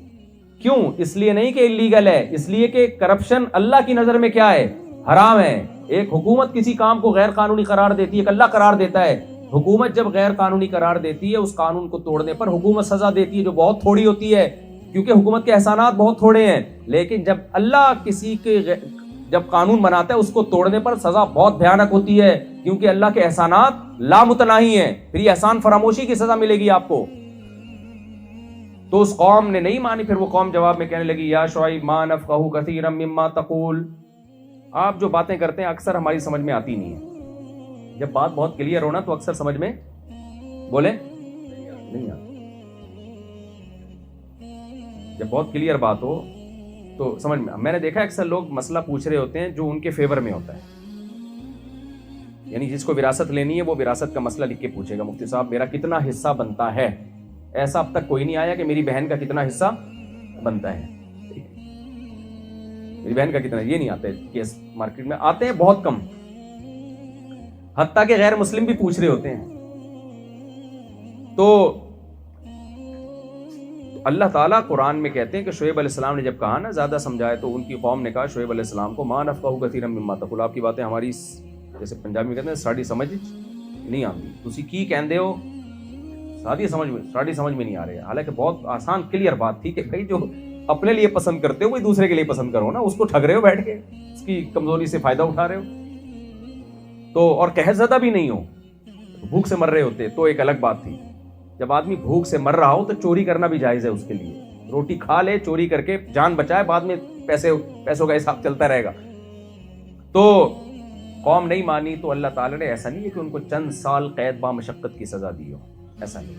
کیوں؟ اس لیے نہیں کہ انلیگل ہے, اس لیے کہ کرپشن اللہ کی نظر میں کیا ہے؟ حرام ہے. ایک حکومت کسی کام کو غیر قانونی قرار دیتی ہے, ایک اللہ قرار دیتا ہے. حکومت جب غیر قانونی قرار دیتی ہے, اس قانون کو توڑنے پر حکومت سزا دیتی ہے, جو بہت تھوڑی ہوتی ہے, کیونکہ حکومت کے احسانات بہت تھوڑے ہیں. لیکن جب اللہ کسی کے جب قانون بناتا ہے, اس کو توڑنے پر سزا بہت بھیانک ہوتی ہے, کیونکہ اللہ کے احسانات لامتناہی ہیں. پھر یہ احسان فراموشی کی سزا ملے گی آپ کو. تو اس قوم نے نہیں مانی. پھر وہ قوم جواب میں کہنے لگی, یا شعیب ما نفقہ کثیرا مما تقول, آپ جو باتیں کرتے ہیں اکثر ہماری سمجھ میں آتی نہیں ہے. جب بات بہت کلیئر ہونا تو اکثر سمجھ میں بولے نہیں آتی. جب بہت کلیئر بات ہو تو سمجھ میں نے دیکھا اکثر لوگ مسئلہ پوچھ رہے ہوتے ہیں جو ان کے فیور میں ہوتا ہے. یعنی جس کو وراثت لینی ہے وہ وراثت کا مسئلہ لکھ کے پوچھے گا, مفتی صاحب میرا کتنا حصہ بنتا ہے. ایسا اب تک کوئی نہیں آیا کہ میری بہن کا کتنا حصہ بنتا ہے, میری بہن کا کتنا, یہ نہیں آتا ہے کیس. مارکیٹ میں آتے ہیں بہت کم, حتیٰ کہ غیر مسلم بھی پوچھ رہے ہوتے ہیں. تو اللہ تعالیٰ قرآن میں کہتے ہیں کہ شعیب علیہ السلام نے جب کہا نا زیادہ سمجھائے, تو ان کی قوم نے کہا شعیب علیہ السلام کو, ما نفقہ کثیرا مما تقول, آپ کی باتیں ہماری جیسے پنجابی میں کہتے ہیں ساڑی سمجھ نہیں آتی, تسی کی کہندے ہو ساڑی سمجھ میں نہیں آ رہے. حالانکہ بہت آسان کلیئر بات تھی کہ بھائی جو اپنے لیے پسند کرتے ہو وہی دوسرے کے لیے پسند کرو نا, اس کو ٹھگ رہے ہو بیٹھ کے, اس کی کمزوری سے فائدہ اٹھا رہے ہو. تو اور قہر زدہ بھی نہیں ہو, بھوک سے مر رہے ہوتے تو ایک الگ بات تھی. جب آدمی بھوک سے مر رہا ہو تو چوری کرنا بھی جائز ہے اس کے لیے, روٹی کھا لے, چوری کر کے جان بچائے, بعد میں پیسوں کا حساب چلتا رہے گا. تو قوم نہیں مانی تو اللہ تعالیٰ نے ایسا نہیں ہے کہ ان کو چند سال قید با مشقت کی سزا دی ہو, ایسا نہیں.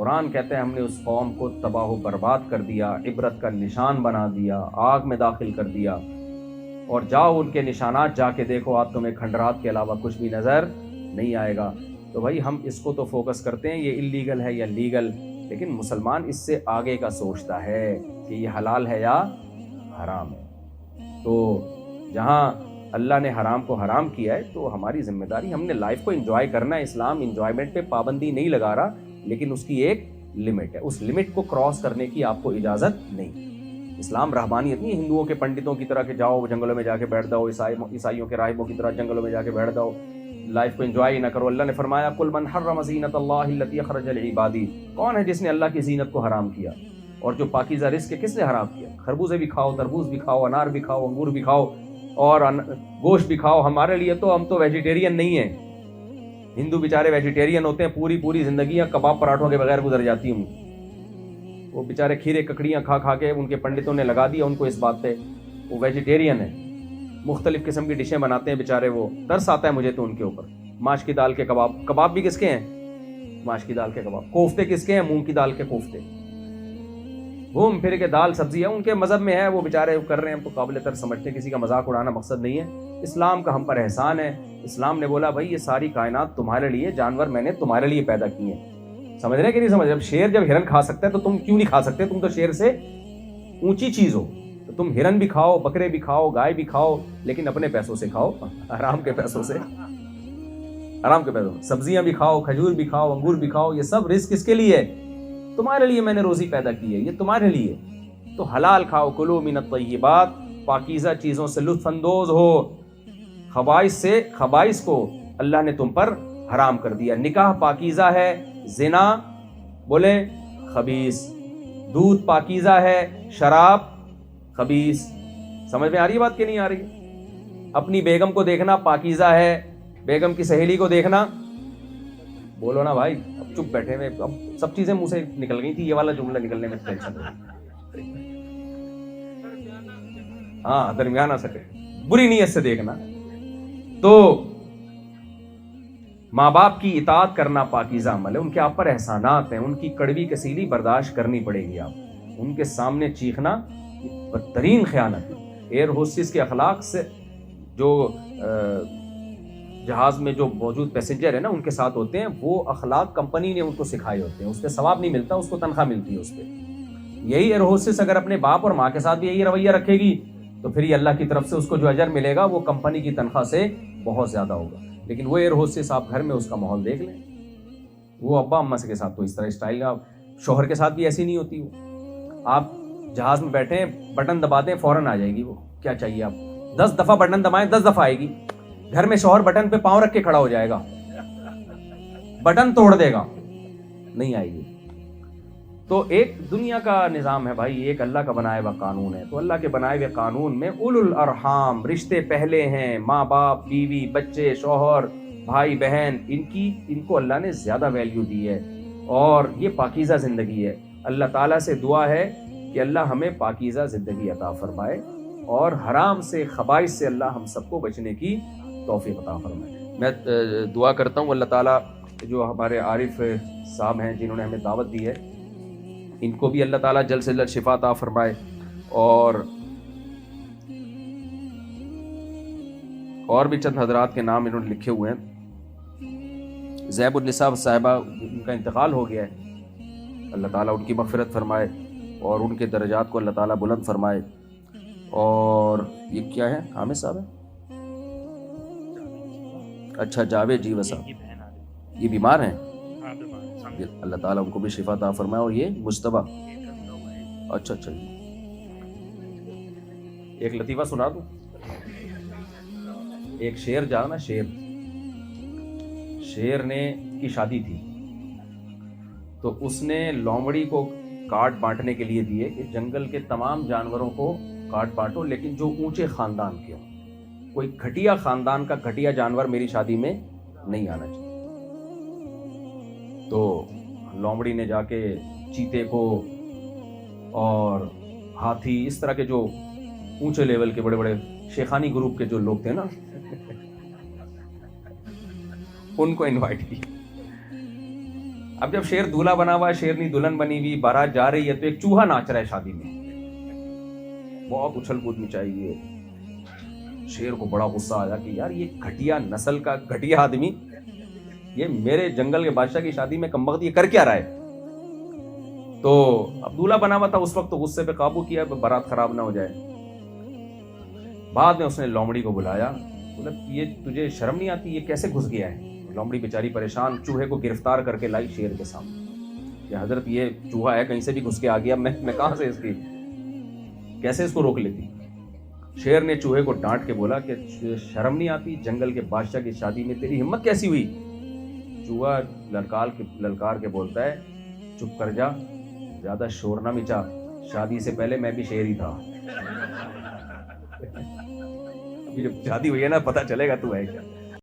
قرآن کہتا ہے ہم نے اس قوم کو تباہ و برباد کر دیا، عبرت کا نشان بنا دیا، آگ میں داخل کر دیا، اور جاؤ ان کے نشانات جا کے دیکھو، آپ تمہیں کھنڈرات کے علاوہ کچھ بھی نظر نہیں آئے گا۔ تو بھائی ہم اس کو تو فوکس کرتے ہیں یہ اللیگل ہے یا لیگل، لیکن مسلمان اس سے آگے کا سوچتا ہے کہ یہ حلال ہے یا حرام ہے۔ تو جہاں اللہ نے حرام کو حرام کیا ہے تو ہماری ذمہ داری، ہم نے لائف کو انجوائے کرنا ہے۔ اسلام انجوائمنٹ پہ پابندی نہیں لگا رہا، لیکن اس کی ایک لمٹ ہے، اس لمٹ کو کراس کرنے کی آپ کو اجازت نہیں۔ اسلام رہبانیت نہیں، ہندوؤں کے پنڈتوں کی طرح کہ جاؤ جنگلوں میں جا کے بیٹھ جاؤ، عیسائیوں کے راہبوں کی طرح جنگلوں میں جا کے بیٹھ جاؤ، لائف کو انجوائے نہ کرو۔ اللہ نے فرمایا قل من حرم زینت اللہ التی اخرج لعبادی، کون ہے جس نے اللہ کی زینت کو حرام کیا؟ اور جو پاکیزہ رزق کس نے حرام کیا؟ خربوزے بھی کھاؤ، تربوز بھی کھاؤ، انار بھی کھاؤ، انگور بھی کھاؤ، اور گوشت بھی کھاؤ۔ ہمارے لیے تو ہم تو ویجیٹیرین نہیں ہیں، ہندو بیچارے ویجیٹیرین ہوتے ہیں، پوری زندگیاں کباب پراٹھوں کے بغیر گزر جاتی ہوں، وہ بیچارے کھیرے ککڑیاں کھا کے ان کے پنڈتوں نے لگا دیا ان کو اس بات پہ، وہ ویجیٹیرین ہیں، مختلف قسم کی ڈشیں بناتے ہیں بیچارے، وہ ترس آتا ہے مجھے تو ان کے اوپر۔ ماش کی دال کے کباب، کباب بھی کس کے ہیں؟ ماش کی دال کے کباب۔ کوفتے کس کے ہیں؟ مونگ کی دال کے کوفتے۔ گھوم پھر کے دال سبزی ہے، ان کے مذہب میں ہے، وہ بیچارے کر رہے ہیں، ہم تو قابل تر سمجھتے ہیں، کسی کا مذاق اڑانا مقصد نہیں ہے۔ اسلام کا ہم پر احسان ہے، اسلام نے بولا بھائی یہ ساری کائنات تمہارے لیے، جانور میں نے تمہارے لیے پیدا کیے ہیں۔ سمجھ رہے کہ نہیں سمجھ رہے؟ جب شیر جب ہرن کھا سکتا ہے تو تم کیوں نہیں کھا سکتے؟ تم تو شیر سے اونچی چیز ہو، تو تم ہرن بھی کھاؤ، بکرے بھی کھاؤ، گائے بھی کھاؤ، لیکن اپنے پیسوں سے کھاؤ، حرام کے پیسوں سے، حرام کے پیسوں سے۔ سبزیاں بھی کھاؤ، کھجور بھی کھاؤ، انگور بھی کھاؤ، یہ سب رزق کس کے لیے ہے؟ تمہارے لیے میں نے روزی پیدا کی ہے، یہ تمہارے لیے۔ تو حلال کھاؤ، کلو من الطیبات، پاکیزہ چیزوں سے لطف اندوز ہو۔ خبائث کو اللہ نے تم پر حرام کر دیا۔ نکاح پاکیزہ ہے، زنا بولے خبیث، دودھ پاکیزہ ہے، شراب خبیث۔ سمجھ میں آ رہی ہے بات کہ نہیں آ رہی؟ اپنی بیگم کو دیکھنا پاکیزہ ہے، بیگم کی سہیلی کو دیکھنا، بولو نا بھائی، اب چپ بیٹھے ہوئے، اب سب چیزیں منہ سے نکل گئی تھی، یہ والا جملہ نکلنے میں ٹینشن ہے۔ ہاں درمیان آ سکے، بری نیت سے دیکھنا۔ تو ماں باپ کی اطاعت کرنا پاکیزہ عمل ہے، ان کے آپ پر احسانات ہیں، ان کی کڑوی کسیلی برداشت کرنی پڑے گی، آپ ان کے سامنے چیخنا بدترین خیانت ہے۔ ایئر ہوسٹس کے اخلاق سے، جو جہاز میں جو موجود پیسنجر ہے نا ان کے ساتھ ہوتے ہیں، وہ اخلاق کمپنی نے ان کو سکھائے ہوتے ہیں، اس پہ ثواب نہیں ملتا، اس کو تنخواہ ملتی ہے اس پہ۔ یہی ایئر ہوسٹس اگر اپنے باپ اور ماں کے ساتھ بھی یہی رویہ رکھے گی تو پھر یہ اللہ کی طرف سے اس کو جو اجر ملے گا وہ کمپنی کی تنخواہ سے بہت زیادہ ہوگا۔ لیکن وہ ایئر ہوسٹس آپ گھر میں اس کا ماحول دیکھ لیں، وہ ابا اماں کے ساتھ تو اس طرح اسٹائل، شوہر کے ساتھ بھی ایسی نہیں ہوتی۔ وہ آپ جہاز میں بیٹھے ہیں، بٹن دبا دیں فوراً آ جائے گی، وہ کیا چاہیے آپ 10 دفعہ بٹن دبائیں 10 دفعہ آئے گی۔ گھر میں شوہر بٹن پہ پاؤں رکھ کے کھڑا ہو جائے گا، بٹن توڑ دے گا، نہیں آئے گی۔ تو ایک دنیا کا نظام ہے بھائی، ایک اللہ کا بنایا ہوا قانون ہے۔ تو اللہ کے بنائے ہوئے قانون میں اولو الارحام، رشتے پہلے ہیں، ماں باپ، بیوی، بچے، شوہر، بھائی بہن، ان کو اللہ نے زیادہ ویلیو دی ہے، اور یہ پاکیزہ زندگی ہے۔ اللہ تعالیٰ سے دعا ہے کہ اللہ ہمیں پاکیزہ زندگی عطا فرمائے، اور حرام سے، خبائث سے اللہ ہم سب کو بچنے کی توفیق عطا فرمائے۔ میں دعا کرتا ہوں اللہ تعالیٰ جو ہمارے عارف صاحب ہیں جنہوں نے ہمیں دعوت دی ہے، ان کو بھی اللہ تعالیٰ جلد سے جلد شفا عطا فرمائے، اور بھی چند حضرات کے نام انہوں نے لکھے ہوئے ہیں۔ زیب النساء صاحبہ، ان کا انتقال ہو گیا ہے، اللہ تعالیٰ ان کی مغفرت فرمائے اور ان کے درجات کو اللہ تعالیٰ بلند فرمائے۔ اور یہ کیا ہے، حامد صاحب ہے، اچھا جاوید جی وسا، یہ بیمار ہیں، اللہ تعالیٰ ان کو بھی شفا عطا فرمائے۔ اور یہ مجتبیٰ، اچھا ایک لطیفہ سنا دوں۔ ایک شیر جانا، شیر نے کی شادی تھی، تو اس نے لومڑی کو کارڈ بانٹنے کے لیے دیے کہ جنگل کے تمام جانوروں کو کارڈ بانٹو، لیکن جو اونچے خاندان کے ہوں، کوئی گھٹیا خاندان کا گھٹیا جانور میری شادی میں نہیں آنا چاہیے۔ تو لومڑی نے جا کے چیتے کو اور ہاتھی، اس طرح کے جو اونچے لیول کے بڑے بڑے شیخانی گروپ کے جو لوگ تھے نا، ان کو انوائٹ کیا۔ اب جب شیر دولہا بنا ہوا ہے, شیرنی دلہن بنی ہوئی, بارات جا رہی ہے, تو ایک چوہا ناچ رہا ہے شادی میں, بہت اچھل کود مچائی ہوئی ہے. شیر کو بڑا غصہ آیا کہ یار یہ گھٹیا نسل کا گھٹیا آدمی یہ میرے جنگل کے بادشاہ کی شادی میں کمبخت یہ کر کیا رہا ہے. تو اب دولہا بنا ہوا تھا اس وقت, تو غصے پہ قابو کیا بارات خراب نہ ہو جائے. بعد میں اس نے لومڑی کو بلایا, بولا یہ تجھے شرم نہیں آتی, یہ کیسے گھس گیا ہے. لومڑی بیچاری پریشان چوہے کو گرفتار کر کے لائی شیر کے سامنے کہ حضرت یہ چوہا ہے, کہیں سے بھی گھس کے آ گیا, میں کہاں سے اس کی کیسے اس کو روک لیتی. شیر نے چوہے کو ڈانٹ کے بولا کہ شرم نہیں آتی, جنگل کے بادشاہ کی شادی میں تیری ہمت کیسی ہوئی. چوہا للکار کے بولتا ہے چپ کر جا, زیادہ شور نہ مچا, شادی سے پہلے میں بھی شیر ہی تھا. ابھی جب شادی ہوئی ہے نا پتہ چلے گا تو ہے کیا.